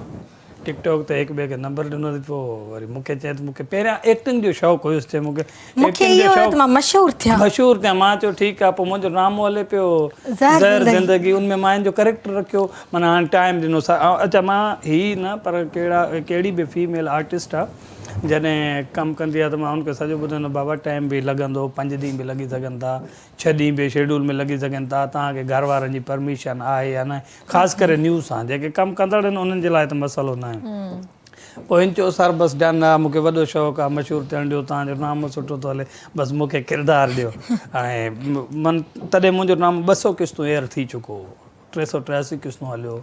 Speaker 3: टिकटॉक ते हिक ॿिए खे नंबर ॾिनो त पोइ वरी मूंखे चए त मूंखे पहिरियां एक्टिंग जो शौक़ु हुयुसि चए मूंखे
Speaker 2: मूंखे
Speaker 3: एक्टिंग जो
Speaker 2: इहो हुयो त
Speaker 3: शौक़ु
Speaker 2: मां मशहूरु थियां
Speaker 3: मशहूरु थियां मां चयो ठीकु आहे पोइ मुंहिंजो नामो हले पियो
Speaker 2: ज़हर
Speaker 3: ज़हर
Speaker 2: ज़िंदगी।
Speaker 3: ज़िंदगी उनमें मां हिन जो करेक्टर रखियो माना हाणे टाइम ॾिनोसीं अच्छा मां ही न पर कहिड़ी बि फीमेल आर्टिस्ट आहे जॾहिं कमु कंदी आहे त मां हुनखे सॼो ॿुधाईंदो बाबा टाइम बि लॻंदो 5 ॾींहं बि लॻी सघनि था 6 ॾींहं बि शेड्यूल में लॻी सघनि था तव्हांखे घर वारनि जी परमिशन आहे या न ख़ासि करे न्यूज़ सां जेके कमु कंदड़ आहिनि उन्हनि जे लाइ त मसइलो न आहे पोइ हिन चयो सर बसि डन आहे मूंखे वॾो शौक़ु आहे मशहूरु थियणु ॾियो तव्हांजो नाम सुठो थो हले बसि मूंखे किरदारु ॾियो ऐं तॾहिं मुंहिंजो नाम 200 क़िस्तूं एयर थी चुको हो 383 क़िस्तूं हलियो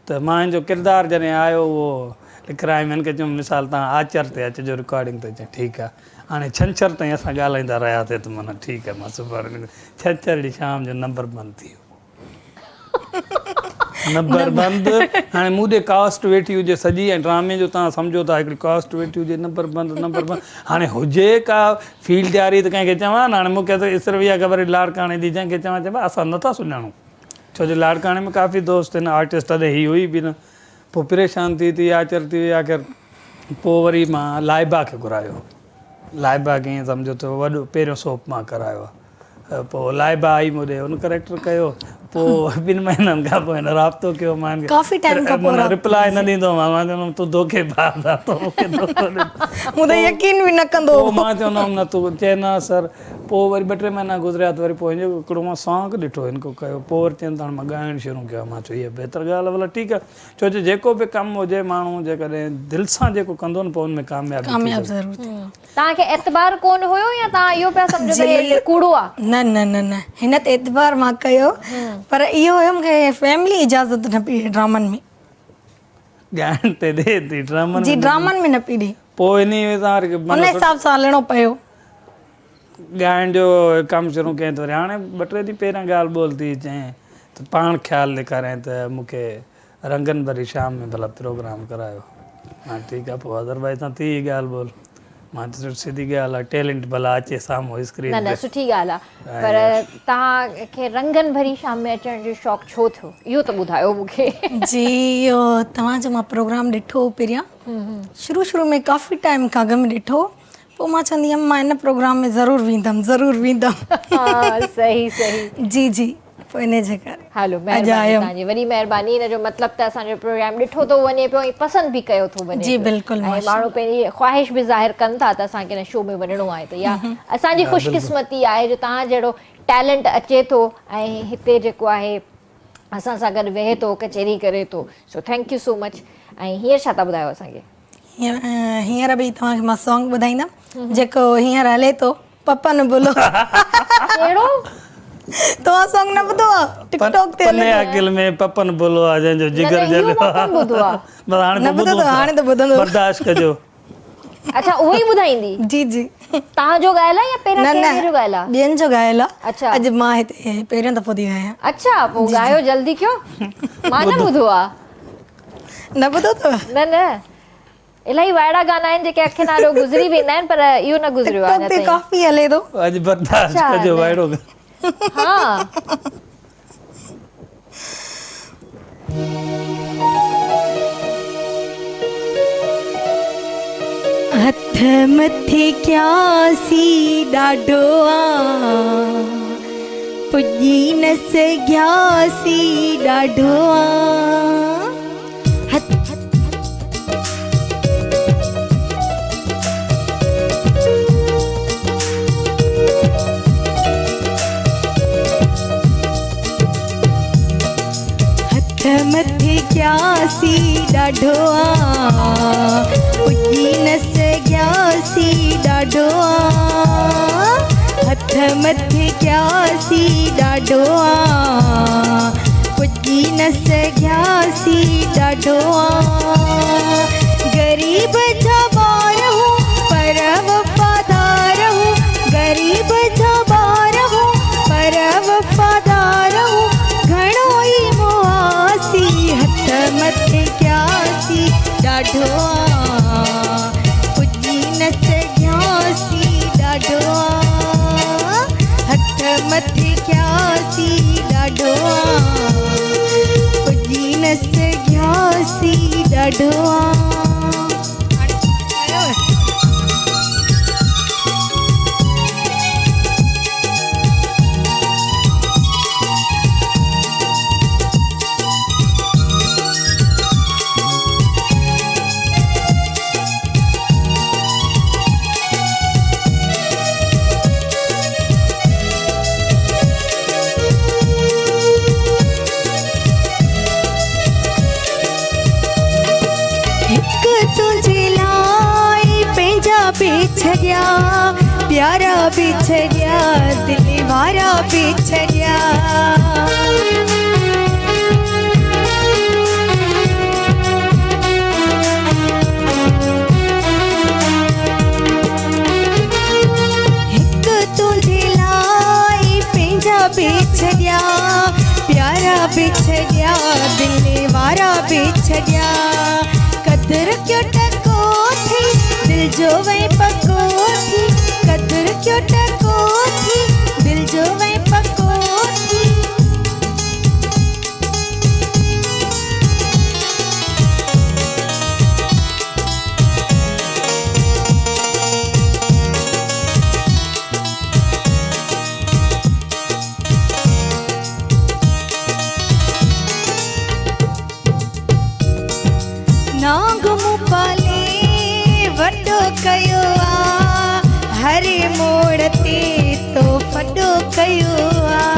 Speaker 3: त मां हिन जो किरदारु जॾहिं आयो उहो लिखाराए हिननि खे चयुमि मिसाल तव्हां आचर ते अचिजो रिकॉर्डिंग ते चई ठीकु आहे हाणे छंछरु ताईं असां ॻाल्हाईंदा रहियासीं त माना ठीकु आहे मां सुभाणे छंछरु ॾींहुं शाम जो नंबर बंदि थी वियो नंबर बंदि हाणे मूं ॾे कास्ट वेठी हुजे सॼी ऐं ड्रामे जो तव्हां सम्झो था हिकिड़ी कास्ट वेठी हुजे नंबर बंदि हाणे हुजे का फील्ड ॾियारी त कंहिंखे चवां न हाणे मूंखे त सिर्फ़ु इहा ख़बर लाड़काणे जी जंहिंखे चवां चइबो असां नथा सुञाणूं छो जो लाड़काणे में काफ़ी दोस्त आहिनि आर्टिस्ट तॾहिं ही हुई बि न पोइ परेशान थी आचर थी वई आख़िर पोइ वरी मां लाइबा खे घुरायो लाइबा कीअं सम्झो त वॾो पहिरियों सोप मां करायो आहे पोइ लाइबा आई मूं ॾे हुन करेक्टर कयो पोइ 2 महीननि खां पोइ हिन राब्तो कयो मां
Speaker 2: काफ़ी टाइम खां पोइ
Speaker 3: रिप्लाई न ॾींदो मां चवंदुमि तूं धोखेबाज़ आहे तूं मूंखे धोखो ॾिनो
Speaker 2: मूं त यकीन बि न कंदो
Speaker 3: पोइ मां चवंदो हुअमि न तूं चए न सर पोइ वरी 2-3 महीना गुज़रिया त वरी पोइ हिनजो हिकिड़ो मां सॉन्ग ॾिठो हिन को कयो पोइ वरी चवनि त हाणे मां ॻाइणु शुरू कयो मां चयो इहा बहितर ॻाल्हि आहे भला ठीकु आहे छो जो जेको बि कमु हुजे माण्हू जेकॾहिं दिलि सां जेको कंदो न पोइ हुन में कामयाबु
Speaker 2: ज़रूरु थिए
Speaker 1: तव्हांखे एतबार कोन हुयो या तव्हां इहो पिया सम्झो त हे कूड़ो आहे
Speaker 2: न न न न हिन ते एतबार मां कयो पर इहो हुयो मूंखे फैमिली इजाज़त न पई ॾिए ड्रामनि में
Speaker 3: ॻाइण ते ॾे थी ड्रामनि
Speaker 2: जी ड्रामनि में न पई ॾिए
Speaker 3: पोइ इन
Speaker 2: उन हिसाब सां हलणो पियो
Speaker 3: ॻाइण जो कमु शुरू कयईं त वरी हाणे 2-3 ॾींहं पहिरियां ॻाल्हि ॿोल थी चई त पाण ख़्यालु ॾेखारियईं त मूंखे रंगनि भरी शाम में भला प्रोग्राम करायो हा ठीकु आहे पोइ अदरवाइज़ सां थी ॻाल्हि ॿोल मां त सिधी ॻाल्हि आहे टैलेंट भला अचे साम्हूं स्क्रीन
Speaker 1: न सुठी ॻाल्हि आहे पर तव्हांखे रंगनि भरी शाम में अचण जो शौक़ु छो थियो इहो त ॿुधायो मूंखे
Speaker 2: जी इहो तव्हांजो मां प्रोग्राम ॾिठो पहिरियां शुरू में काफ़ी टाइम खां अॻु में ॾिठो पोइ मां चवंदी हुअमि मां हिन प्रोग्राम में ज़रूरु वेंदमि
Speaker 1: हा सही
Speaker 2: जी जी पोइ इन जे करे
Speaker 1: हलो महिरबानी तव्हांजी वॾी महिरबानी हिन जो मतिलबु त असांजो प्रोग्राम ॾिठो थो वञे पियो ऐं पसंदि बि कयो थो वञे
Speaker 2: जी बिल्कुलु
Speaker 1: ऐं माण्हू पंहिंजी ख़्वाहिश बि ज़ाहिर कनि था त असांखे हिन शो में वञिणो आहे त इहा असांजी ख़ुशकिस्मती आहे जो तव्हां जहिड़ो टैलेंट अचे थो ऐं हिते जेको आहे असां सां गॾु वेहे थो कचहरी करे थो so thank you so much ऐं हींअर छा था ॿुधायो असांखे
Speaker 2: हींअर बि तव्हांखे मां सॉन्ग ॿुधाईंदमि जेको हींअर हले थो पपन बोलो
Speaker 1: कहिड़ो
Speaker 2: तव्हां सॉन्ग न ॿुधो आहे टिकटॉक ते
Speaker 3: पने अकिल में पपन बोलो आहे जंहिंजो जिगर जलियो
Speaker 2: हाणे त ॿुधंदो
Speaker 3: बर्दाश्त कजो
Speaker 1: अच्छा उहो ई ॿुधाईंदी
Speaker 2: जी जी
Speaker 1: तव्हांजो ॻाल्हि आहे या पहिरियों कंहिंजो ॻाल्हि आहे
Speaker 2: ॿियनि जो ॻाल्हि आहे
Speaker 1: अच्छा
Speaker 2: अॼु मां हिते पहिरियों दफ़ो थी आहियां
Speaker 1: अच्छा पोइ ॻायो जल्दी कयो मां न ॿुधो आहे
Speaker 2: न ॿुधो अथव
Speaker 1: न इलाही वाइड़ा गाना आहिनि जेके अखि नालो गुज़री वेंदा आहिनि पर इहो न गुज़रियो आहे
Speaker 2: टिकटॉक ते काफ़ी हले थो
Speaker 3: अॼु बर्दाश्त कजो वाइड़ो
Speaker 1: हा
Speaker 2: हथ मथे क्यासी ॾाढो आ पुॼी न सघियासी ॾाढो आ मथे क्यासी ॾाढो आ पुॼी न सघियासी ॾाढो आ हथ
Speaker 4: मथे क्यासी ॾाढो आ पुॼी न सघियासी ॾाढो आ ग़रीब जा ॿार हूं पर वफ़ादार हूं ग़रीब जा ॿार हूं पर वफ़ादार हूं घणो ई मुआसी हथ मथे क्यासी ॾाढो आ पुॼी न सघियासी ॾाढो आ हथ मथे क्यासी ॾाढो आ पुॼी न सघियासी ॾाढो आ बिछड़िया प्यारा बिछड़िया दिल वारा बिछड़िया हिक तुझे लाई पंहिंजा बिछड़िया प्यारा बिछड़िया दिल वारा बिछड़िया कदर क्यों टको थी दिल जो वही पको थी कदर क्यों टको थी दिल जो वही पको थी नाग मुँह पाले वॾो कयो आ हर मोड़ ते तो वॾो कयो आ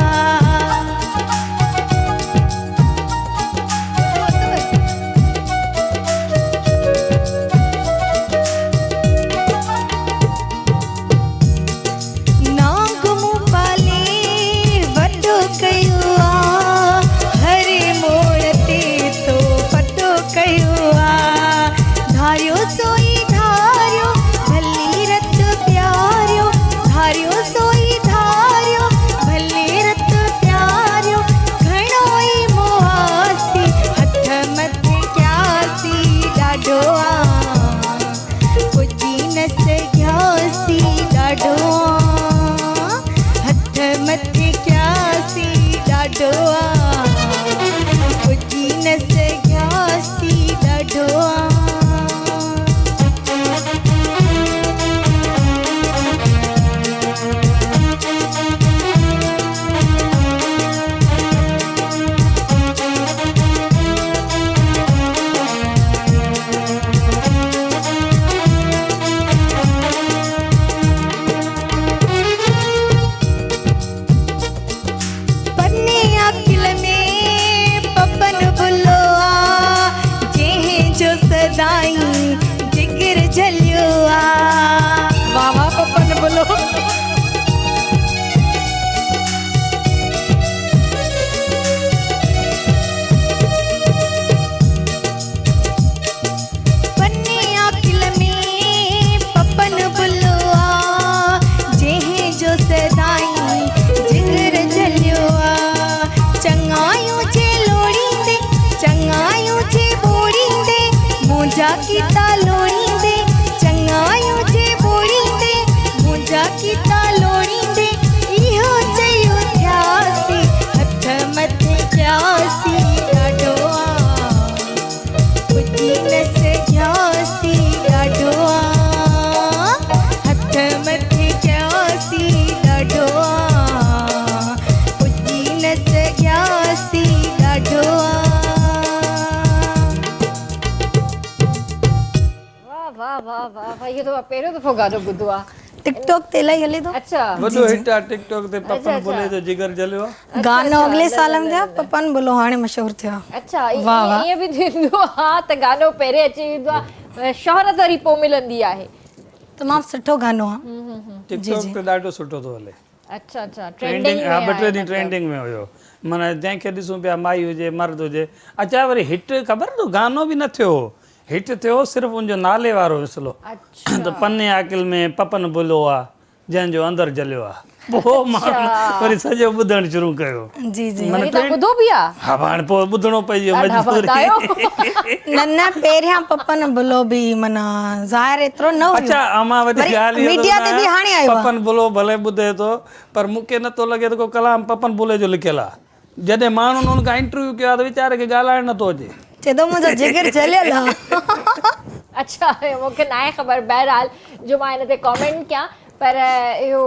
Speaker 4: नाग मुँह पाले वॾो कयो आ हर मोड़ ते तो वॾो कयो आ धारियो सोई धारियो भली रत प्यारियो धारियो सोई धारियो भली रत प्यारियो घणो ई मुआसी हथ मथे क्यासी ॾाढो आ पुॼी न सघियासी ॾाढो आ हथ मथे क्यासी ॾाढो आ पुॼी न सघियासी ॾाढो आ सदाई जिगर जलियो आ वाह वाह पपन बोलो पन्ने आखिल में पपन बोलो आ जेहे जो सदाई जिगर जलियो आ चंगायूं जे लोड़ी दे चंगायूं जे बोड़ी दे मुंहिंजा कीता लोड़ींदे चङायूं जे बोड़ींदे मुंहिंजा कीता लोड़ींदे इहो चयो थियासी हथ मथे क्यासी ॾाढो आ पुॼी न सघियासी ॾाढो आ हथ मथे क्यासी ॾाढो आ पुॼी न सघियासी ॾाढो आ
Speaker 1: वाह वाह वाह वाह ये तो पहिरियों दफ़ो गानो ॿुधो आहे
Speaker 2: टिकटॉक ते इलाही हले थो
Speaker 1: अच्छा
Speaker 3: वॾो हिट आहे टिकटॉक ते पपन बोले जो जिगर जलियो आहे
Speaker 2: गानो अॻिले साल में थिया पपन बोलो हाणे मशहूरु थियो आहे
Speaker 1: अच्छा ईअं बि थींदो आहे त गानो पहिरें अची वेंदो आहे शोहरत वरी पोइ मिलंदी आहे
Speaker 2: तमामु सुठो गानो आहे
Speaker 3: टिकटॉक ते ॾाढो सुठो थो हले
Speaker 1: अच्छा अच्छा
Speaker 3: ट्रेंडिंग
Speaker 1: ट्रेंडिंग
Speaker 3: हा
Speaker 1: में
Speaker 3: 2
Speaker 1: आहे
Speaker 3: टे ॾींहं ट्रेंडिंग में हुयो माना जंहिंखे ॾिसूं पिया माई हुजे मर्द हुजे अच्छा वरी हिट ख़बर अथव गानो बि न थियो हिट थियो सिर्फ़ु उनजो नाले वारो विसलो
Speaker 1: अच्छा
Speaker 3: त पन्ने आकिल में पपन बुलो आहे जंहिंजो अंदरि जलियो आहे पोइ माण्हुनि वरी सॼो ॿुधणु शुरू कयो
Speaker 2: जी जी
Speaker 3: माना
Speaker 1: वरी तव्हां ॿुधो बि आहे
Speaker 3: हा हाणे पोइ ॿुधणो पइजी वियो
Speaker 1: ॾाढा
Speaker 3: मजबूरी
Speaker 1: वधायो
Speaker 2: न पहिरियां पपन बुलो बि माना ज़ाहिर एतिरो न हुयो
Speaker 3: अच्छा मां वरी ॻाल्हि इहो थो
Speaker 2: मीडिया ते बि
Speaker 3: ॿुधायां,
Speaker 2: हाणे आयो आहे
Speaker 3: पपन बुलो भले ॿुधे थो पर मूंखे नथो लॻे त को कलाम पपन बुले जो लिखियलु आहे जॾहिं माण्हुनि हुन खां इंटरव्यू कयो आहे त वीचारे खे ॻाल्हाइणु नथो अचे
Speaker 2: चए थो मुंहिंजो जिगर जलियल आहे
Speaker 1: अच्छा मूंखे न आहे ख़बर बहरहाल जो मां हिन ते कॉमेंट कयां पर इहो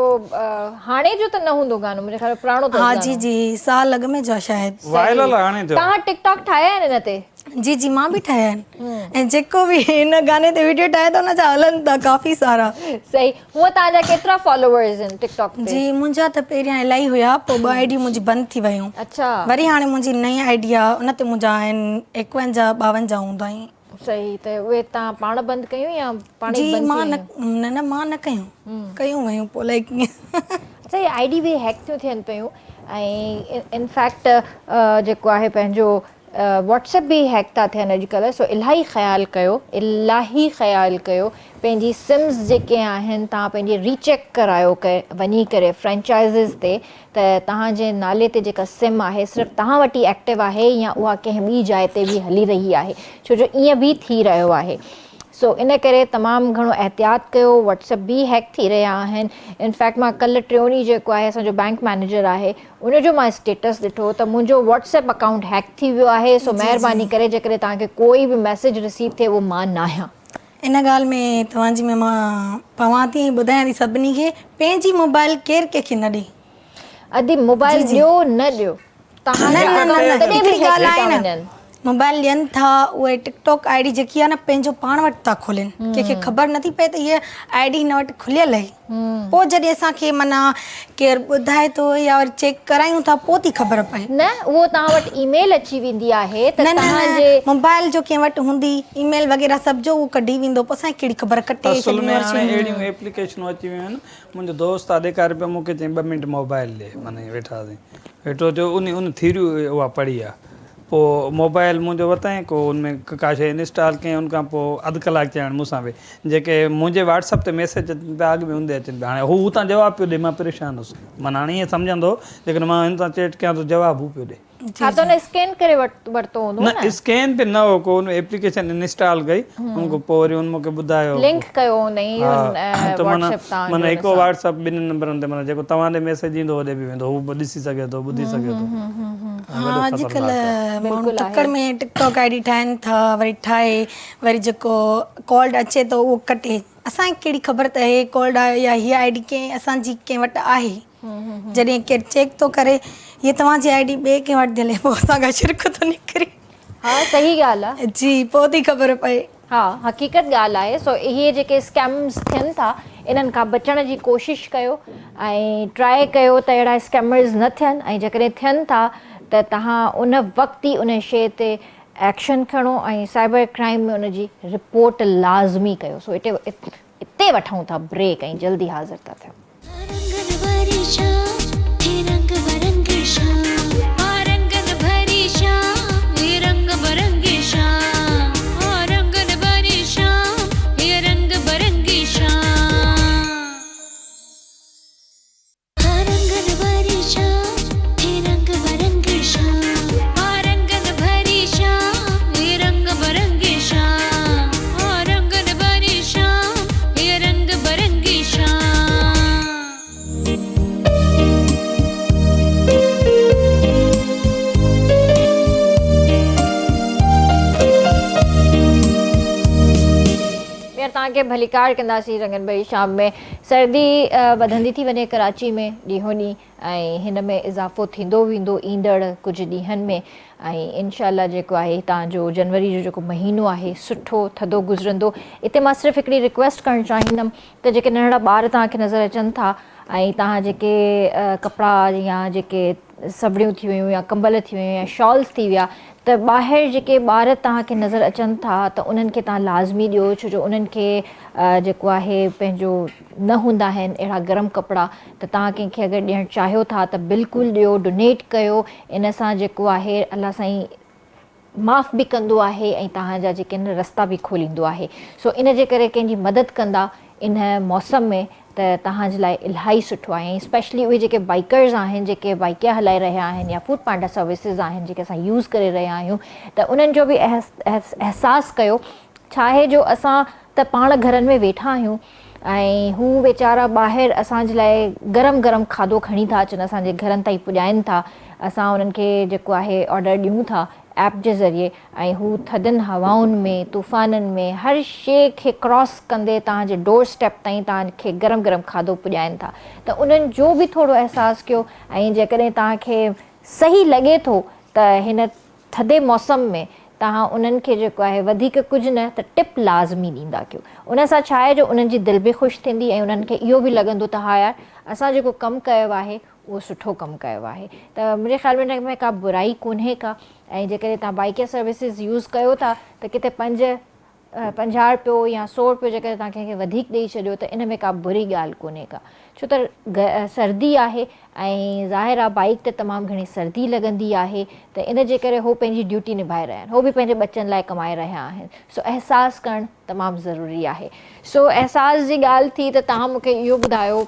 Speaker 1: हाणे जो त न हूंदो गानो मुंहिंजे ख़्याल में पुराणो अथसि
Speaker 2: हा
Speaker 1: गानो।
Speaker 2: जी जी साल अॻ में जो आहे शायदि
Speaker 3: वायरल हाणे थियो
Speaker 1: तव्हां टिकटॉक ठाहिया आहिनि हिन ते
Speaker 2: जी जी मां बि ठाहिया आहिनि ऐं जेको बि हिन गाने ते वीडियो ठाहे थो न जा हलनि था काफ़ी सारा
Speaker 1: सही हूअं तव्हांजा केतिरा फॉलोवर्स आहिनि टिकटॉक ते
Speaker 2: जी मुंहिंजा त पहिरियां इलाही हुया पोइ 2 आईडियूं मुंहिंजी बंदि थी वियूं
Speaker 1: अच्छा
Speaker 2: वरी हाणे मुंहिंजी नई आईडी आहे उन ते मुंहिंजा आहिनि 51 52 हूंदा आहिनि
Speaker 1: सही त उहे तव्हां पाण बंदि कयूं या पाण ई
Speaker 2: जी
Speaker 1: बंदि
Speaker 2: मां
Speaker 1: थी
Speaker 2: न न मां न कयूं वयूं पोइ अलाए कीअं
Speaker 1: अच्छा ये आई डी बि हैक थियूं थियनि पियूं ऐं इनफैक्ट जेको आहे पंहिंजो व्हाट्सएप बि हैक था थियनि अॼुकल्ह सो इलाही ख़्यालु कयो पंहिंजी सिम्स जेके आहिनि तव्हां पंहिंजी रीचेक करायो वञी करे फ्रेंचाइज़िस ते त तव्हांजे नाले ते जेका सिम आहे सिर्फ़ु तव्हां वटि ई एक्टिव आहे या उहा कंहिं ॿी जाइ ते बि हली रही आहे छो जो ईअं बि थी रहियो आहे सो इन करे तमामु घणो एहतियात कयो व्हाट्सएप बि हैक थी रहिया आहिनि इनफैक्ट मां कल्ह टियों जेको आहे असांजो बैंक मैनेजर आहे उनजो मां स्टेटस ॾिठो त मुंहिंजो व्हाट्सएप अकाउंट हैक थी वियो आहे सो महिरबानी करे जेकॾहिं तव्हांखे कोई बि मैसेज रिसीव थिए उहो मां न आहियां
Speaker 2: इन ॻाल्हि में तव्हांजी में मां पवां थी ॿुधायां थी सभिनी खे पंहिंजी मोबाइल केरु कंहिंखे न ॾे
Speaker 1: अदी मोबाइल ॾियो न ॾियो तव्हांजे अकाउंट तॾहिं बि हैक था वञनि
Speaker 2: मोबाइल ॾियनि था उहे टिकटॉक आईडी जेकी आहे न पंहिंजो पाण वटि था खोलनि कंहिंखे ख़बर नथी पए त हीअ आईडी हिन वटि खुलियल आहे पोइ जॾहिं असांखे माना केरु ॿुधाए थो या वरी चेक करायूं था पोइ थी ख़बर पए
Speaker 1: न उहो तव्हां वटि ईमेल अची वेंदी आहे त
Speaker 2: न
Speaker 1: तव्हांजे
Speaker 2: मोबाइल जो कंहिं वटि हूंदी ईमेल वग़ैरह सभु जो उहो कढी वेंदो पोइ असांखे कहिड़ी ख़बर कटे
Speaker 3: असल में हाणे अहिड़ियूं एप्लीकेशनूं अची वियूं आहिनि मुंहिंजो दोस्त आहे ॾेखारे पियो मूंखे चई 2 मिंट मोबाइल ॾे माना वेठासीं वेठो थियो उन थीरियूं उहा पढ़ी आहे पोइ मोबाइल मुंहिंजो वरितईं को उनमें का शइ इंस्टॉल कयईं उनखां पोइ अधु कलाकु चवण मूंसां वेही जेके मुंहिंजे व्हाट्सअप ते मैसेज पिया अॻु में हूंदे अचनि पिया हाणे हू हुतां जवाबु पियो ॾे मां परेशान हुउसि माना हाणे ईअं सम्झंदो लेकिन मां हिन सां चैट कयां त जवाबु हू पियो ॾे
Speaker 1: हा त हुन स्कैन करे वरितो हूंदो
Speaker 3: न स्कैन पे न हो को उन एप्लीकेशन इंस्टॉल कई उनखां पोइ वरी उन मूंखे ॿुधायो
Speaker 1: लिंक कयो हुन
Speaker 3: त माना
Speaker 1: व्हाट्सएप तां
Speaker 3: माना हिकु व्हाट्सअप 2 नंबरनि ते माना जेको तव्हां ॾे मैसेज ईंदो होॾे बि वेंदो हू ॾिसी सघे थो ॿुधी सघे थो
Speaker 2: हा अॼुकल्ह माण्हू टक्कर में टिकटॉक आईडी ठाहिनि था वरी ठाहे वरी जेको कॉल्ड अचे थो उहो कटे असांखे कहिड़ी ख़बर त हे कॉल्ड आहे या हीअ आईडी कंहिं असांजी कंहिं वटि आहे जॾहिं केरु चेक थो करे हीअ तव्हांजी आईडी ॿिए कंहिं वटि हले पोइ असांखां शिरक थो निकिरे
Speaker 1: हा सही ॻाल्हि आहे
Speaker 2: जी पोइ थी ख़बर पए
Speaker 1: हा हक़ीक़त ॻाल्हि आहे सो इहे जेके स्कैम्स थियनि था इन्हनि खां बचण जी कोशिशि कयो ऐं ट्राए कयो त अहिड़ा स्कैमर्स न थियनि ऐं जेकॾहिं थियनि था त तव्हां उन वक़्तु ई उन शइ ते एक्शन खणो ऐं साइबर क्राइम में उनजी रिपोर्ट लाज़मी कयो सो हिते वठूं था ब्रेक ऐं जल्दी हाज़िर था थियूं तव्हांखे भलीकार कंदासीं रंगन भई शाम में सर्दी वधंदी थी वञे कराची में ॾींहों ॾींहुं ऐं हिन में इज़ाफ़ो थींदो वेंदो ईंदड़ कुझु ॾींहंनि में ऐं इनशाला जेको आहे तव्हांजो जनवरी जो जेको महीनो आहे सुठो थधो गुज़रंदो। हिते मां सिर्फ़ु हिकिड़ी रिक्वेस्ट करणु चाहींदमि त जेके नंढड़ा ॿार तव्हांखे नज़र अचनि था ऐं तव्हां जेके कपिड़ा या जेके सभड़ियूं थी वियूं या कंबल थी वियूं या शॉल्स थी विया त ॿाहिरि जेके ॿार तव्हांखे नज़र अचनि था त उन्हनि खे तव्हां लाज़मी ॾियो, छो जो उन्हनि खे जेको आहे पंहिंजो न हूंदा आहिनि अहिड़ा गरम कपिड़ा, त तव्हां कंहिंखे अगरि ॾियणु चाहियो था त बिल्कुलु ॾियो, डोनेट कयो। इन सां जेको आहे अलाह साईं माफ़ बि कंदो आहे ऐं तव्हांजा जेके आहिनि रस्ता बि खोलींदो आहे। सो इन जे करे कंहिंजी मदद कंदा इन मौसम में त तव्हांजे लाइ इलाही सुठो आहे। ऐं स्पेशली उहे जेके बाइकर्स आहिनि, जेके बाइक हलाए रहिया आहिनि या फूड पांडा सर्विसिस आहिनि जेके असां यूज़ करे रहिया आहियूं, त उन्हनि जो बि अहसासु कयो। छा आहे जो असां त पाण घरनि में वेठा आहियूं ऐं हू वेचारा ॿाहिरि असांजे लाइ गरम गरम खाधो खणी था अचनि, असांजे घरनि ताईं पुॼाइनि था। असां उन्हनि खे जेको आहे ऑडर ॾियूं था ऐप जे ज़रिए, ऐं हू थधियुनि हवाउनि में, तूफ़ाननि में, हर शइ खे क्रॉस कंदे तव्हांजे डोर स्टेप ताईं तव्हांखे गरम गरम खाधो पुॼाइनि था। त उन्हनि जो बि थोरो अहसासु कयो। ऐं जेकॾहिं तव्हांखे सही लॻे थो त हिन थधे मौसम में तव्हां उन्हनि खे जेको आहे वधीक कुझु न त टिप लाज़मी ॾींदा कयो। उन सां छा आहे जो उन्हनि जी दिलि बि ख़ुशि थींदी ऐं उन्हनि खे इहो बि लॻंदो त हा यार असां जेको कमु कयो आहे उहो सुठो कमु कयो आहे। त मुंहिंजे ख़्याल में हिन में का बुराई कोन्हे का। ऐं जेकॾहिं तव्हां बाइक सर्विसिस यूज़ कयो था त किथे 50 रुपयो या 100 रुपयो जेकॾहिं तव्हां कंहिंखे वधीक ॾेई छॾियो त इन में का बुरी ॻाल्हि कोन्हे का, छो त सर्दी आहे ऐं ज़ाहिर आहे बाइक ते तमामु घणी सर्दी लॻंदी आहे, त इन जे करे हू पंहिंजी ड्यूटी निभाए रहिया आहिनि, हू बि पंहिंजे ॿचनि लाइ कमाए रहिया आहिनि। सो अहसासु करणु तमामु ज़रूरी आहे। सो अहसास जी ॻाल्हि थी त तव्हां मूंखे इहो ॿुधायो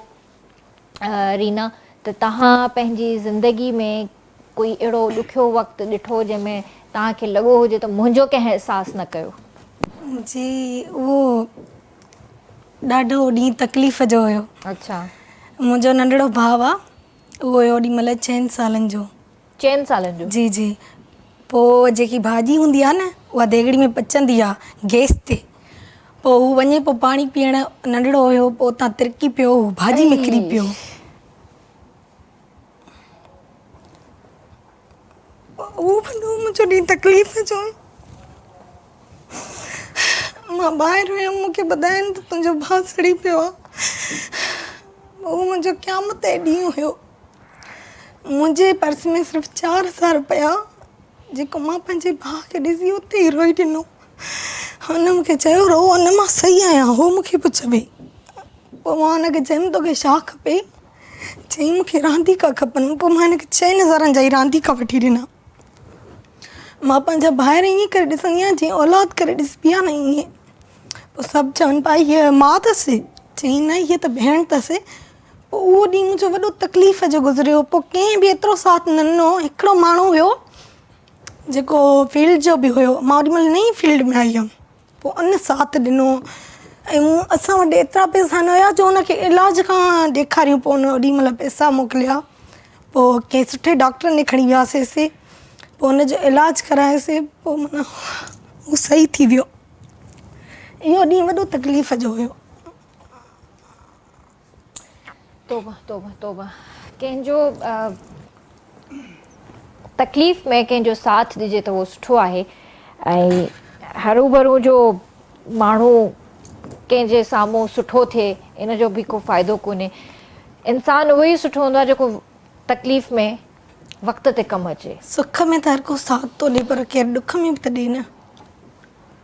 Speaker 1: रीना त तव्हां पंहिंजी ज़िंदगी में कोई अहिड़ो ॾुखियो वक़्तु ॾिठो जंहिंमें तव्हांखे लॻो हुजे त मुंहिंजो कंहिं अहसासु न कयो?
Speaker 2: जी उहो ॾाढो ॾींहुं तकलीफ़ जो हुयो।
Speaker 1: अच्छा।
Speaker 2: मुंहिंजो नंढड़ो भाउ आहे, उहो हुयो ओॾी महिल 4 सालनि जो।
Speaker 1: 4 सालनि जो?
Speaker 2: जी जी। पोइ जेकी भाॼी हूंदी आहे न उहा देगिड़ी में पचंदी आहे गैस ते, पोइ हू वञे पोइ पाणी पीअण, नंढड़ो हुयो, पोइ उतां तिरकी पियो, भाॼी में किरी पियो। उहो मुंहिंजो ॾींहुं तकलीफ़ जो आहे। मां ॿाहिरि हुयमि, मूंखे ॿुधाइनि त तुंहिंजो भाउ सड़ी पियो आहे। उहो मुंहिंजो क़यामत ॾींहुं हुयो। मुंहिंजे पर्स में सिर्फ़ु 4,000 रुपया जेको मां पंहिंजे भाउ खे ॾिसी उते ई रोई ॾिनो। हुन मूंखे चयो रो, अन मां सही आहियां, हो मूंखे पुछे पई। पोइ मां हुनखे चयमि तोखे छा खपे? चई मूंखे रांदीका खपनि। पोइ मां हिनखे 4,000 जा ई रांदीका वठी ॾिना। मां पंहिंजा ॿाहिरि ईअं करे ॾिसंदी आहियां जीअं औलाद करे ॾिसबी आहे न ईअं। पोइ सभु चवनि पिया हीअ माउ अथसि? चई न हीअ त भेण अथसि। पोइ उहो ॾींहुं मुंहिंजो वॾो तकलीफ़ जो गुज़रियो। पोइ कंहिं बि एतिरो साथ न ॾिनो। हिकिड़ो माण्हू हुयो जेको फील्ड जो बि हुयो, मां ओॾी महिल नई फील्ड में आई हुयमि, पोइ उन साथ ॾिनो। ऐं असां वटि एतिरा पैसा न हुया जो हुनखे इलाज खां ॾेखारियूं। पोइ हुन ओॾी महिल पैसा मोकिलिया। पोइ कंहिं सुठे डॉक्टर ने खणी वियासीं, पोइ हुनजो इलाजु करायोसीं। पोइ माना उहो सही थी वियो। इहो ॾींहुं वॾो तकलीफ़ जो हुयो।
Speaker 1: तोबा तोबा तोबा। कंहिंजो तकलीफ़ में कंहिंजो साथ ॾिजे त उहो सुठो आहे। ऐं हरू भरू जो माण्हू कंहिंजे साम्हूं सुठो थिए इन जो बि को फ़ाइदो कोन्हे। इंसानु उहो ई सुठो हूंदो आहे जेको तकलीफ़ में वक़्त ते कमु अचे।
Speaker 2: सुख में त हर को साथ थो ॾिए, पर केरु ॾुख में बि त ॾिए न।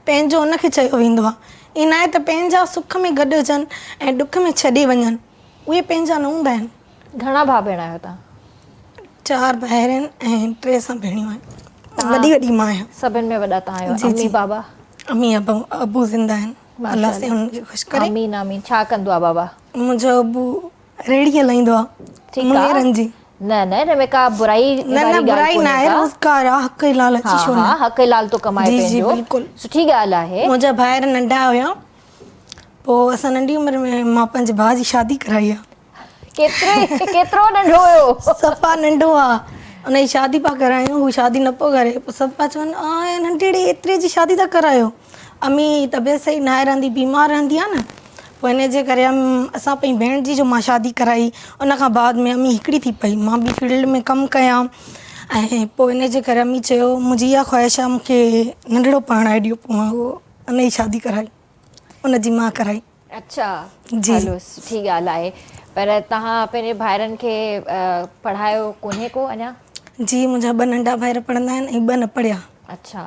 Speaker 2: पंहिंजो उनखे चयो वेंदो आहे। इन आहे त पंहिंजा सुख में गॾु हुजनि ऐं ॾुख में छॾे वञनि, उहे पंहिंजा न हूंदा आहिनि।
Speaker 1: घणा भाउ भेण आहियो तव्हां?
Speaker 2: 4 भाउर आहिनि ऐं 3 असां भेणियूं आहिनि। वॾी मां आहियां।
Speaker 1: सभिनि में वॾा तव्हां आहियो?
Speaker 2: जी, जी।
Speaker 1: अम्मी बाबा?
Speaker 2: अम्मी अबू ज़िंदा आहिनि, अलाह से हुनखे ख़ुशि करे।
Speaker 1: आमीन आमीन। छा कंदो आहे बाबा?
Speaker 2: मुंहिंजो अबू रेड़ी हलाईंदो आहे मुंगेरनि जी।
Speaker 1: न न हिन में का बुराई
Speaker 2: न बुराई न आहे, रोज़गार आहे, हक़ लाल अची छो न।
Speaker 1: हा हक़ लाल तो कमाए
Speaker 2: जी जी
Speaker 1: पंहिंजो,
Speaker 2: बिल्कुलु
Speaker 1: सुठी ॻाल्हि आहे।
Speaker 2: मुंहिंजा भाउर नंढा हुया, पोइ असां नंढी उमिरि में मां पंहिंजे भाउ जी शादी कराई आहे।
Speaker 1: केतिरो नंढो हुयो?
Speaker 2: सफ़ा नंढो आहे। उनजी शादी पिया करायूं, हू शादी न पियो करे। पोइ सभु पिया चवनि नंढड़े एतिरे जी शादी था करायो। अम्मी तबियत सही न आहे रहंदी, बीमार रहंदी आहे न। पोइ हिन जे करे असां पंहिंजी भेण जी जो मां शादी कराई, उन खां बाद में अम्मी हिकिड़ी थी पई, मां बि फील्ड में कमु कयां। ऐं पोइ हिन जे करे अम्मी चयो मुंहिंजी इहा ख़्वाहिश आहे मूंखे नंढड़ो पढ़ाए ॾियो। पोइ मां उहो उन जी शादी कराई, उन जी मां कराई।
Speaker 1: अच्छा
Speaker 2: जी।
Speaker 1: हलो सुठी ॻाल्हि आहे। पर तव्हां पंहिंजे भाइरनि खे पढ़ायो कोन्हे को अञा?
Speaker 2: जी मुंहिंजा 2 नंढा भाइर पढ़ंदा आहिनि ऐं 2 न पढ़िया।
Speaker 1: अच्छा,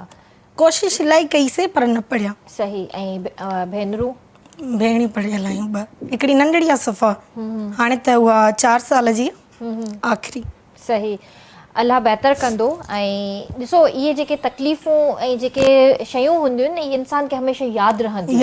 Speaker 2: कोशिशि इलाही कईसीं पर न पढ़िया।
Speaker 1: सही। ऐं भेनरूं?
Speaker 2: भेण पढ़ियल आहियूं 2, हिकिड़ी नंढड़ी आहे सफ़ा, हाणे त उहा 4 साल जी आख़िरी।
Speaker 1: सही। अलाह बहितर कंदो। ऐं ॾिसो इहे जेके तकलीफ़ूं ऐं जेके शयूं हूंदियूं आहिनि न, इहे इंसान खे हमेशह यादि रहंदियूं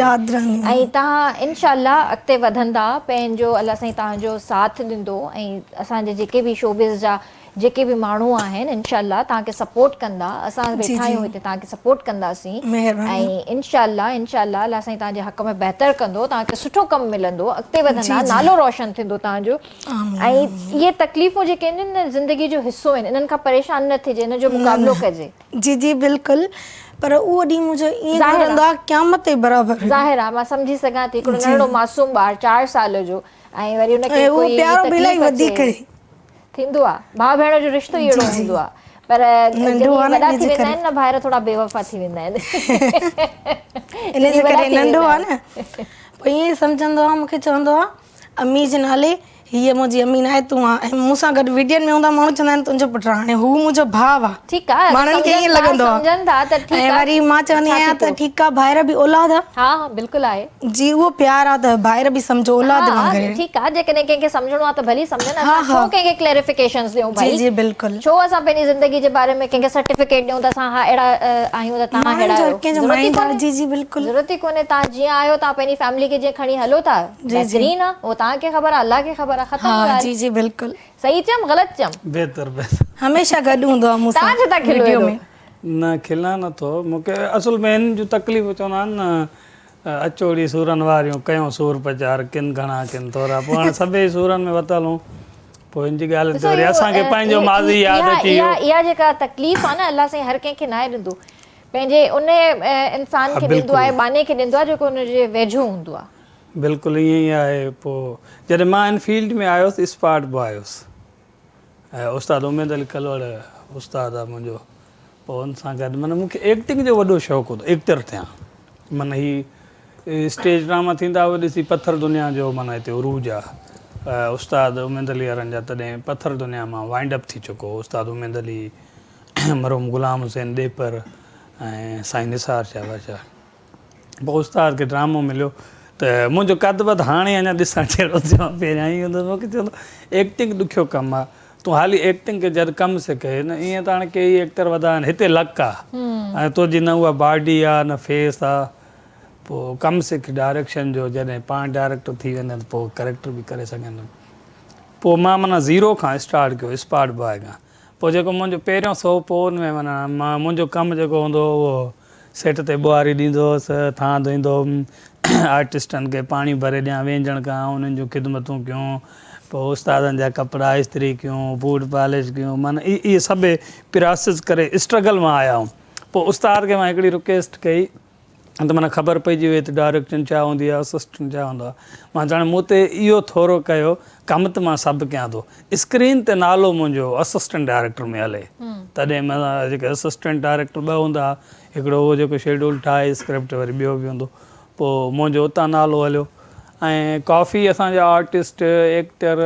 Speaker 1: ऐं तव्हां इनशाला अॻिते वधंदा, पंहिंजो अलाह साईं तव्हांजो साथ ॾींदो ऐं असांजे जेके बि शोबिज़ जा जेके बि माण्हू आहिनि इनशाला तव्हांखे सपोर्ट कंदा। असां वेठा आहियूं हिते तव्हांखे सपोर्ट कंदासीं ऐं इनशाला अलाह साईं तव्हांजे हक़ में बहितर कंदो, तव्हांखे सुठो कमु मिलंदो, अॻिते वधंदा, नालो रोशन थींदो तव्हांजो। ऐं इहे तकलीफ़ूं जेके आहिनि न ज़िंदगी जो हिसो आहिनि, इन्हनि खां परेशान न थिजे, इन जो मुक़ाबिलो कजे।
Speaker 2: जी जी बिल्कुलु, पर उहो ॾींहुं मुंहिंजो ईअं गुज़रंदो आहे क़यामत जे बराबरि।
Speaker 1: ज़ाहिर आहे, मां सम्झी सघां थी। हिकिड़ो नंढड़ो मासूम ॿारु 4 साल जो ऐं वरी हुनखे कोई तकलीफ़ थींदो आहे। भाउ भेण जो रिश्तो ई अहिड़ो हूंदो आहे। पर जॾहिं वॾा थी वेंदा आहिनि न भाइर, थोरा बेवफ़ा थी वेंदा आहिनि।
Speaker 2: इन जे करे नंढो आहे न, पोइ ईअं ई सम्झंदो आहे, मूंखे चवंदो आहे अम्मी जे नाले हीअ मुंहिंजी अम्मी न आहे, तूं आहे। ऐं मूंसां गॾु वीडियोनि में हूंदा माण्हू चवंदा आहिनि तुंहिंजो पुटु आहे। हाणे हू मुंहिंजो भाउ आहे,
Speaker 1: ठीकु आहे,
Speaker 2: माण्हुनि खे ईअं लॻंदो आहे। ऐं वरी मां चवंदी आहियां त ठीकु आहे, भाइर बि औलाद आहे।
Speaker 1: हा बिल्कुलु आहे
Speaker 2: जी, उहो प्यार आहे त भाइर बि सम्झो औलाद वांगुरु।
Speaker 1: ठीकु आहे, जेकॾहिं कंहिंखे सम्झणो आहे त भली सम्झनि। असां छो कंहिंखे क्लैरिफिकेशंस ॾियूं भाई?
Speaker 2: जी बिल्कुलु।
Speaker 1: छो असां पंहिंजी ज़िंदगी जे बारे में कंहिंखे सर्टिफिकेट ॾियूं त असां हा अहिड़ा आहियूं त तव्हां अहिड़ा आहियो?
Speaker 2: जी जी बिल्कुलु,
Speaker 1: ज़रूरत ई कोन्हे। तव्हां जीअं आहियो, तव्हां पंहिंजी फैमिली खे जीअं खणी हलो था, बहितरीन आहे। उहो तव्हांखे ख़बर आहे, अलाह खे ख़बर आहे, ख़तम ॻाल्हि।
Speaker 2: जी जी बिल्कुलु।
Speaker 1: सही चयमि, ग़लति चयमि?
Speaker 3: बहितर
Speaker 2: हमेशह गॾु हूंदो आहे मूंसां।
Speaker 1: तव्हां छो था खिलो
Speaker 2: वीडियो में?
Speaker 3: न खिला नथो, मूंखे असल में हिन जूं तकलीफ़ चवंदा आहिनि न, अचोड़ी सूरनि वारियूं कयूं सूर प्रचार, किन घणा किन थोरा। पोइ हाणे सभई सूरनि में वतल हूं, पोइ हिन जी ॻाल्हि ते वरी असांखे पंहिंजो माज़ी यादि अची वियो।
Speaker 1: इहा जेका तकलीफ़ आहे न, अलाह साईं हर कंहिंखे नाहे ॾींदो, पंहिंजे उन इंसान खे ॾींदो आहे, बाने खे ॾींदो आहे जेको हुनजे वेझो हूंदो आहे।
Speaker 3: बिल्कुलु ईअं ई आहे। पोइ जॾहिं मां हिन फील्ड में आयुसि, स्पाट बॉय आयुसि, ऐं उस्ताद उमेद अली कलवड़ उस्ताद आहे मुंहिंजो। पोइ हुन सां गॾु माना मूंखे एक्टिंग जो वॾो शौक़ु हो, एक्टर थियां। माना ही स्टेज ड्रामा थींदा हुआ ॾिसी, पथर दुनिया जो माना हिते उरूज आहे। उस्ताद उमेद अली वारनि जा तॾहिं पथर दुनिया मां वाइंड अप थी चुको। उस्ताद उमेद अली, मरहूम गुलाम हुसैन ॾेपर ऐं साईं निसार शाह बादशाह। पोइ उस्ताद खे ड्रामो मिलियो त मुंहिंजो कद वध हाणे अञा ॾिसणु जहिड़ो थियो। पहिरियां ई हूंदो मूंखे चवंदो एक्टिंग ॾुखियो कमु आहे, तूं हाली एक्टिंग खे जॾहिं कमु सिखे न। ईअं त हाणे कई एक्टर वधा आहिनि, हिते लक आहे, ऐं तुंहिंजी न उहा बॉडी आहे न फेस आहे। पोइ कमु सिख डायरेक्शन जो, जॾहिं पाण डायरेक्टर थी वेंदा त पोइ करेक्टर बि करे सघंदुमि। पोइ मां माना ज़ीरो खां स्टार्ट कयो, स्पाट बॉय खां। पोइ जेको मुंहिंजो पहिरियों 100 पोन में माना मुंहिंजो कमु जेको हूंदो उहो सेट ते ॿुहारी ॾींदो हुउसि, थां धोईंदो हुउमि, आर्टिस्टनि खे पाणी भरे ॾियां, वेंझण कयां, उन्हनि जूं ख़िदमतूं कयूं। पोइ उस्तादनि जा कपिड़ा इस्त्री कयूं, बूट पॉलिश कयूं, माना इहे सभु प्रोसेस करे स्ट्रगल मां आया आहियूं। पोइ उस्ताद खे मां हिकिड़ी रिक्वेस्ट कई त माना ख़बर पइजी वई त डायरेक्शन छा हूंदी आहे, असिस्टेंट छा हूंदो आहे। मां ॼाण मूं ते इहो थोरो कयो, कमु त मां सभु कयां थो, स्क्रीन ते नालो मुंहिंजो असिस्टेंट डायरेक्टर में हले। तॾहिं माना जेके असिस्टेंट डायरेक्टर 2 हूंदा, हिकिड़ो उहो जेको शेड्यूल ठाहे स्क्रिप्ट, वरी ॿियो बि हूंदो। पोइ मुंहिंजो उतां नालो हलियो। ऐं काफ़ी असांजा आर्टिस्ट, एक्टर,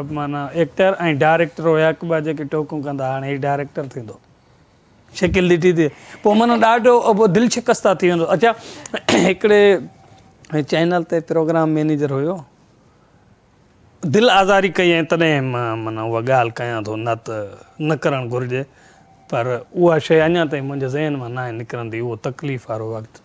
Speaker 3: माना एक्टर ऐं डायरेक्टर हुया, हिकु ॿ जेके टोकूं कंदा, हाणे हीउ डायरेक्टर थींदो, शिकिल ॾिठी थी। पोइ माना ॾाढो दिलि शिकस्ता थी वेंदो। अच्छा, हिकिड़े चैनल ते प्रोग्राम मैनेजर हुयो, दिलि आज़ारी कई ऐं तॾहिं मां माना उहा ॻाल्हि कयां थो, न त न करणु घुरिजे। पर उहा शइ अञा ताईं मुंहिंजे ज़हन मां न आहे निकिरंदी, उहो तकलीफ़ वारो वक़्तु।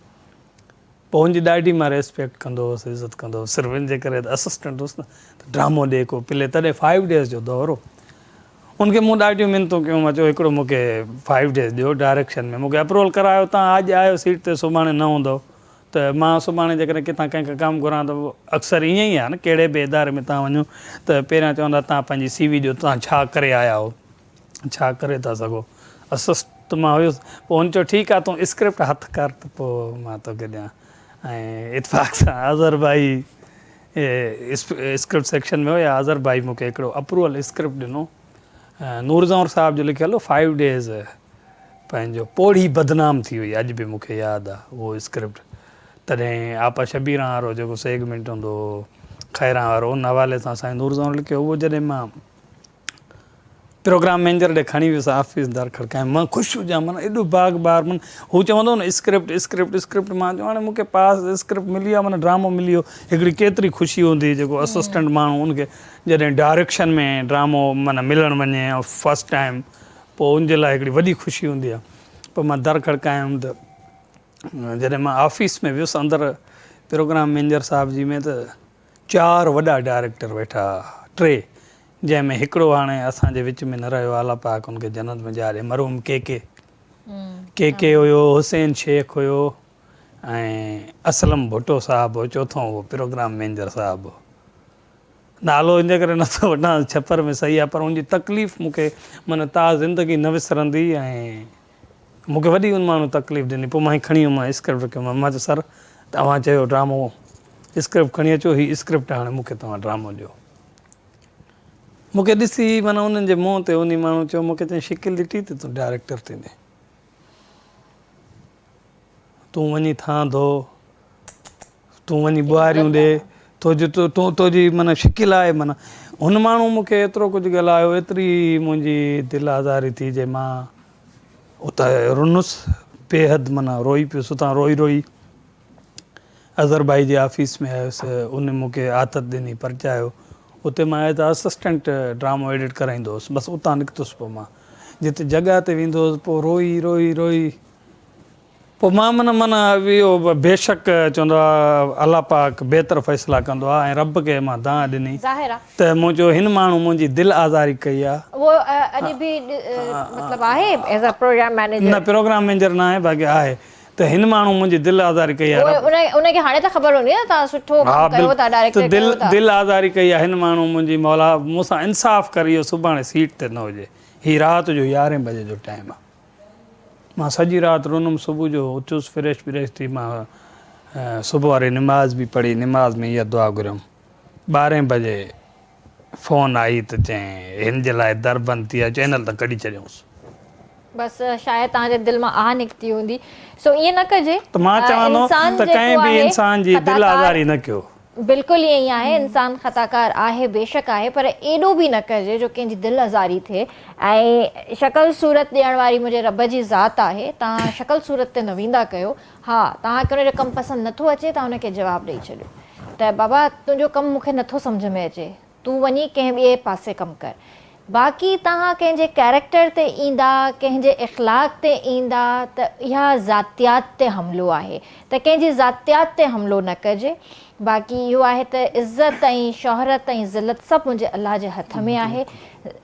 Speaker 3: पोइ हुनजी ॾाढी मां रेस्पेक्ट कंदो हुउसि, इज़त कंदो हुउसि, सिर्फ़ु हिन जे करे त असिस्टेंट हुउसि न, त ड्रामो ॾे को प्ले। तॾहिं 5 डेज़ जो दौर हो। उनखे मूं ॾाढियूं मिनतूं कयूं, मां चयो हिकिड़ो मूंखे 5 डेज़ ॾियो डायरेक्शन में, मूंखे अप्रूवल करायो, तव्हां अॼु आयो सीट ते, सुभाणे न हूंदो त मां सुभाणे जेकॾहिं किथां कंहिंखे कमु घुरां त अक्सर ईअं ई आहे न, कहिड़े बि इदारे में तव्हां वञो त पहिरियां चवंदा तव्हां पंहिंजी CV ॾियो, तव्हां छा करे आया हो, छा करे था सघो। असिस्ट मां हुयुसि। पोइ हुन चयो ठीकु आहे, तूं स्क्रिप्ट हथु कर त पोइ मां तोखे ॾियां। ऐं इतफ़ाक़ सां अज़हर भाई स्क्रिप्ट सेक्शन में हुया, अज़हर भाई मूंखे हिकिड़ो अप्रूवल स्क्रिप्ट ॾिनो, नूरज़ौर साहब जो लिखियलु 5 डेज़। पंहिंजो पोड़ी बदनाम थी हुई, अॼु बि मूंखे यादि आहे उहो स्क्रिप्ट। तॾहिं आपा शबीर वारो जेको सेगमेंट हूंदो, खैरा वारो उन हवाले सां साईं नूर ज़मान लिखियो उहो जॾहिं मां प्रोग्राम मैनेजर ॾे खणी वियुसि ऑफिस दर खड़काए मां ख़ुशि हुजां माना एॾो बाग बार माना हू चवंदो न स्क्रिप्ट मां चयो हाणे मूंखे पास स्क्रिप्ट मिली आहे माना ड्रामो मिली वियो हिकिड़ी केतिरी ख़ुशी हूंदी जेको असिस्टेंट माण्हू उनखे जॾहिं डायरेक्शन में ड्रामो माना मिलणु वञे ऐं फस्ट टाइम पोइ उनजे लाइ हिकिड़ी वॾी ख़ुशी हूंदी आहे पोइ मां दर खड़कायुमि त जॾहिं मां ऑफिस में वियुसि अंदरि प्रोग्राम मैनेजर साहिब जी में त 4 वॾा डायरेक्टर वेठा 3 जंहिंमें हिकिड़ो हाणे असांजे विच में न रहियो अल्लाह पाक हुनखे जन्नत में ॼाणे मरहूम के हुयो हुसैन शेख हुयो ऐं असलम भुट्टो साहिबु हो चोथों हो प्रोग्राम मैनेजर साहिबु नालो इन करे नथो वठां छपर में सही आहे पर उनजी तकलीफ़ मूंखे माना तव्हां ज़िंदगी न विसरंदी ऐं मूंखे वॾी उन माण्हू तकलीफ़ ॾिनी पोइ मां खणी वियुमि स्क्रिप्ट कयो मां चयो सर तव्हां चयो ड्रामो स्क्रिप्ट खणी अचो हीअ स्क्रिप्ट हाणे मूंखे तव्हां ड्रामो ॾियो मूंखे ॾिसी माना उन्हनि जे मुंहं ते उन माण्हू चयो मूंखे चई शिकिल ॾिठी त तूं डायरेक्टर थींदे तूं वञी थां धो तूं वञी ॿुहारियूं ॾे तुंहिंजी माना शिकिल आहे माना हुन माण्हू मूंखे एतिरो कुझु ॻाल्हायो एतिरी मुंहिंजी दिलि आज़ारी थी जे मां उतां रुनुसि बेहद माना रोई पियुसि उतां रोई अज़हर भाई जे ऑफिस में आयुसि उन मूंखे आदत ॾिनी परचायो उते मां एज़ असिस्टेंट ड्रामो एडिट कराईंदो हुउसि बसि उतां निकितुसि पोइ मां जिते जॻह ते वेंदो हुउसि पोइ रोई पोइ मां माना इहो बेशक चवंदो आहे अल्लाह पाक बहितर फ़ैसिला कंदो आहे ऐं रब खे मां दां ॾिनी त मूं चयो हिन माण्हू मुंहिंजी दिलि आज़ारी कई आहे
Speaker 1: वो अॼु बि मतलब आहे एज अ प्रोग्राम मैनेजर
Speaker 3: न प्रोग्राम मैनेजर न आहे बाक़ी आहे त हिन माण्हू मुंहिंजी दिलि आज़ारी कई आहे
Speaker 1: उनखे हाणे त ख़बर हूंदी न तव्हां सुठो कमु कयो था डायरेक्टर कयो था
Speaker 3: दिलि आज़ारी कई आहे हिन माण्हू मुंहिंजी मौला मूंसां इंसाफ़ करी इहो सुभाणे सीट ते न हुजे हीअ राति जो 11 बजे जो टाइम आहे मां सॼी राति रुनुमि सुबुह जो उथियुसि फ्रेश थी मां सुबुह वारी निमाज़ बि पढ़ी निमाज़ में इहा दुआ घुरियमि 12 बजे फ़ोन आई त चई हिन जे लाइ दर बंदि थी आहे चैनल त कढी छॾियऊंसि
Speaker 1: बसि शायदि तव्हांजे दिलि मां आ निकिती हूंदी सो ईअं न कजे
Speaker 3: त मां चवां थो त कंहिं बि इंसान जी दिलि आज़ारी न कयो
Speaker 1: बिल्कुलु ईअं ई आहे इंसान ख़ताकार आहे बेशक आहे पर एॾो बि न कजे जो कंहिंजी दिलि आज़ारी थिए ऐं शक्ल सूरत ॾियण वारी मुंहिंजे रब जी ज़ात आहे तव्हां शक्ल सूरत ते न वेंदा कयो हा तव्हांखे हुनजो कमु पसंदि नथो अचे तव्हां हुनखे जवाबु ॾेई छॾियो त बाबा तुंहिंजो कमु मूंखे नथो सम्झ में अचे तूं वञी कंहिं ॿिए पासे कमु कर बाक़ी तव्हां कंहिंजे कैरेक्टर ते ईंदा कंहिंजे इख़लाक़ ते ईंदा त इहा ज़ातियात ते हमिलो आहे त कंहिंजी ज़ातियात ते हमिलो न कजे बाक़ी इहो आहे त इज़त ऐं शोहरत ऐं ज़िलत सभु मुंहिंजे अलाह जे हथ में आहे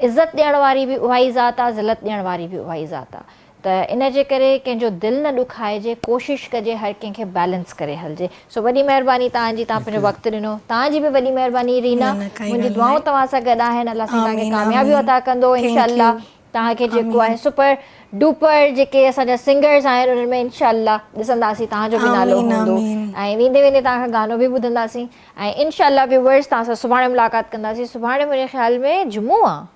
Speaker 1: इज़त ॾियण वारी बि उहा ई ज़ात आहे ज़िलत ॾियण वारी बि उहा ई ज़ात आहे त इन जे करे कंहिंजो दिलि न ॾुखाइजे कोशिशि कजे हर कंहिंखे बैलेंस करे हलिजे सो वॾी महिरबानी तव्हांजी तव्हां पंहिंजो वक़्तु ॾिनो तव्हांजी बि वॾी महिरबानी रीना मुंहिंजी दुआऊं तव्हां सां गॾु आहिनि अलाह सां तव्हांखे कामयाबियूं अता कंदो इंशाअल्लाह तव्हांखे जेको आहे सुपर डुपर जेके असांजा सिंगर्स आहिनि उन्हनि में इंशाअल्लाह ॾिसंदासीं तव्हांजो बि नालो हूंदो ऐं वेंदे वेंदे तव्हांखां गानो बि ॿुधंदासीं ऐं इंशाअल्लाह व्यूवर्स तव्हां सां सुभाणे मुलाक़ात कंदासीं सुभाणे मुंहिंजे ख़्याल में जुमो आहे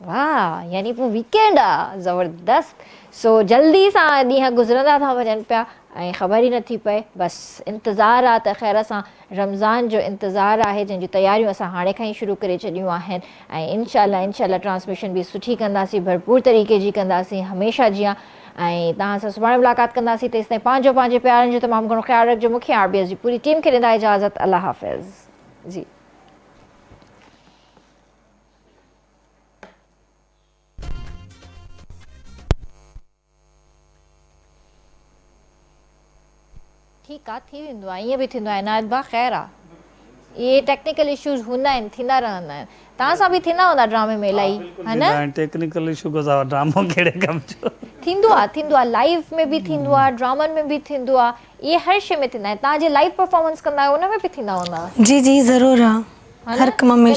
Speaker 1: वाह यानी पोइ वीकेंड आहे ज़बरदस्त सो जल्दी सां ॾींहं गुज़रंदा था वञनि पिया ऐं ख़बर ई नथी पए बसि इंतज़ारु आहे त ख़ैर सां रमज़ान जो इंतज़ारु आहे जंहिंजूं तयारियूं असां हाणे खां ई शुरू करे छॾियूं आहिनि ऐं इंशाअल्लाह ट्रांसमिशन बि सुठी कंदासीं भरपूर तरीक़े जी कंदासीं हमेशह जीअं ऐं तव्हां सां सुभाणे मुलाक़ात कंदासीं तेसिताईं पंहिंजे प्यारनि जो तमामु घणो ख़्यालु रखिजो मूंखे RBS जी पूरी टीम खे ॾींदा इजाज़त अल्लाह हाफ़िज़ जी ठीकु आहे थी वेंदो आहे ईअं बि थींदो आहे इनायत भाउ ख़ैरु आहे इहे टेक्निकल इश्यूज़ हूंदा आहिनि थींदा रहंदा आहिनि तव्हां सां बि थींदा हूंदा ड्रामे में इलाही है न
Speaker 3: टेक्निकल इशू ड्रामो कहिड़े कम जो
Speaker 1: थींदो आहे लाइव में बि थींदो आहे ड्रामनि में बि थींदो आहे इहे हर शइ में थींदा आहिनि तव्हां जे लाइव परफॉर्मेंस कंदा आहियो उन में बि थींदा हूंदा
Speaker 2: जी ज़रूरु आहे हर कम में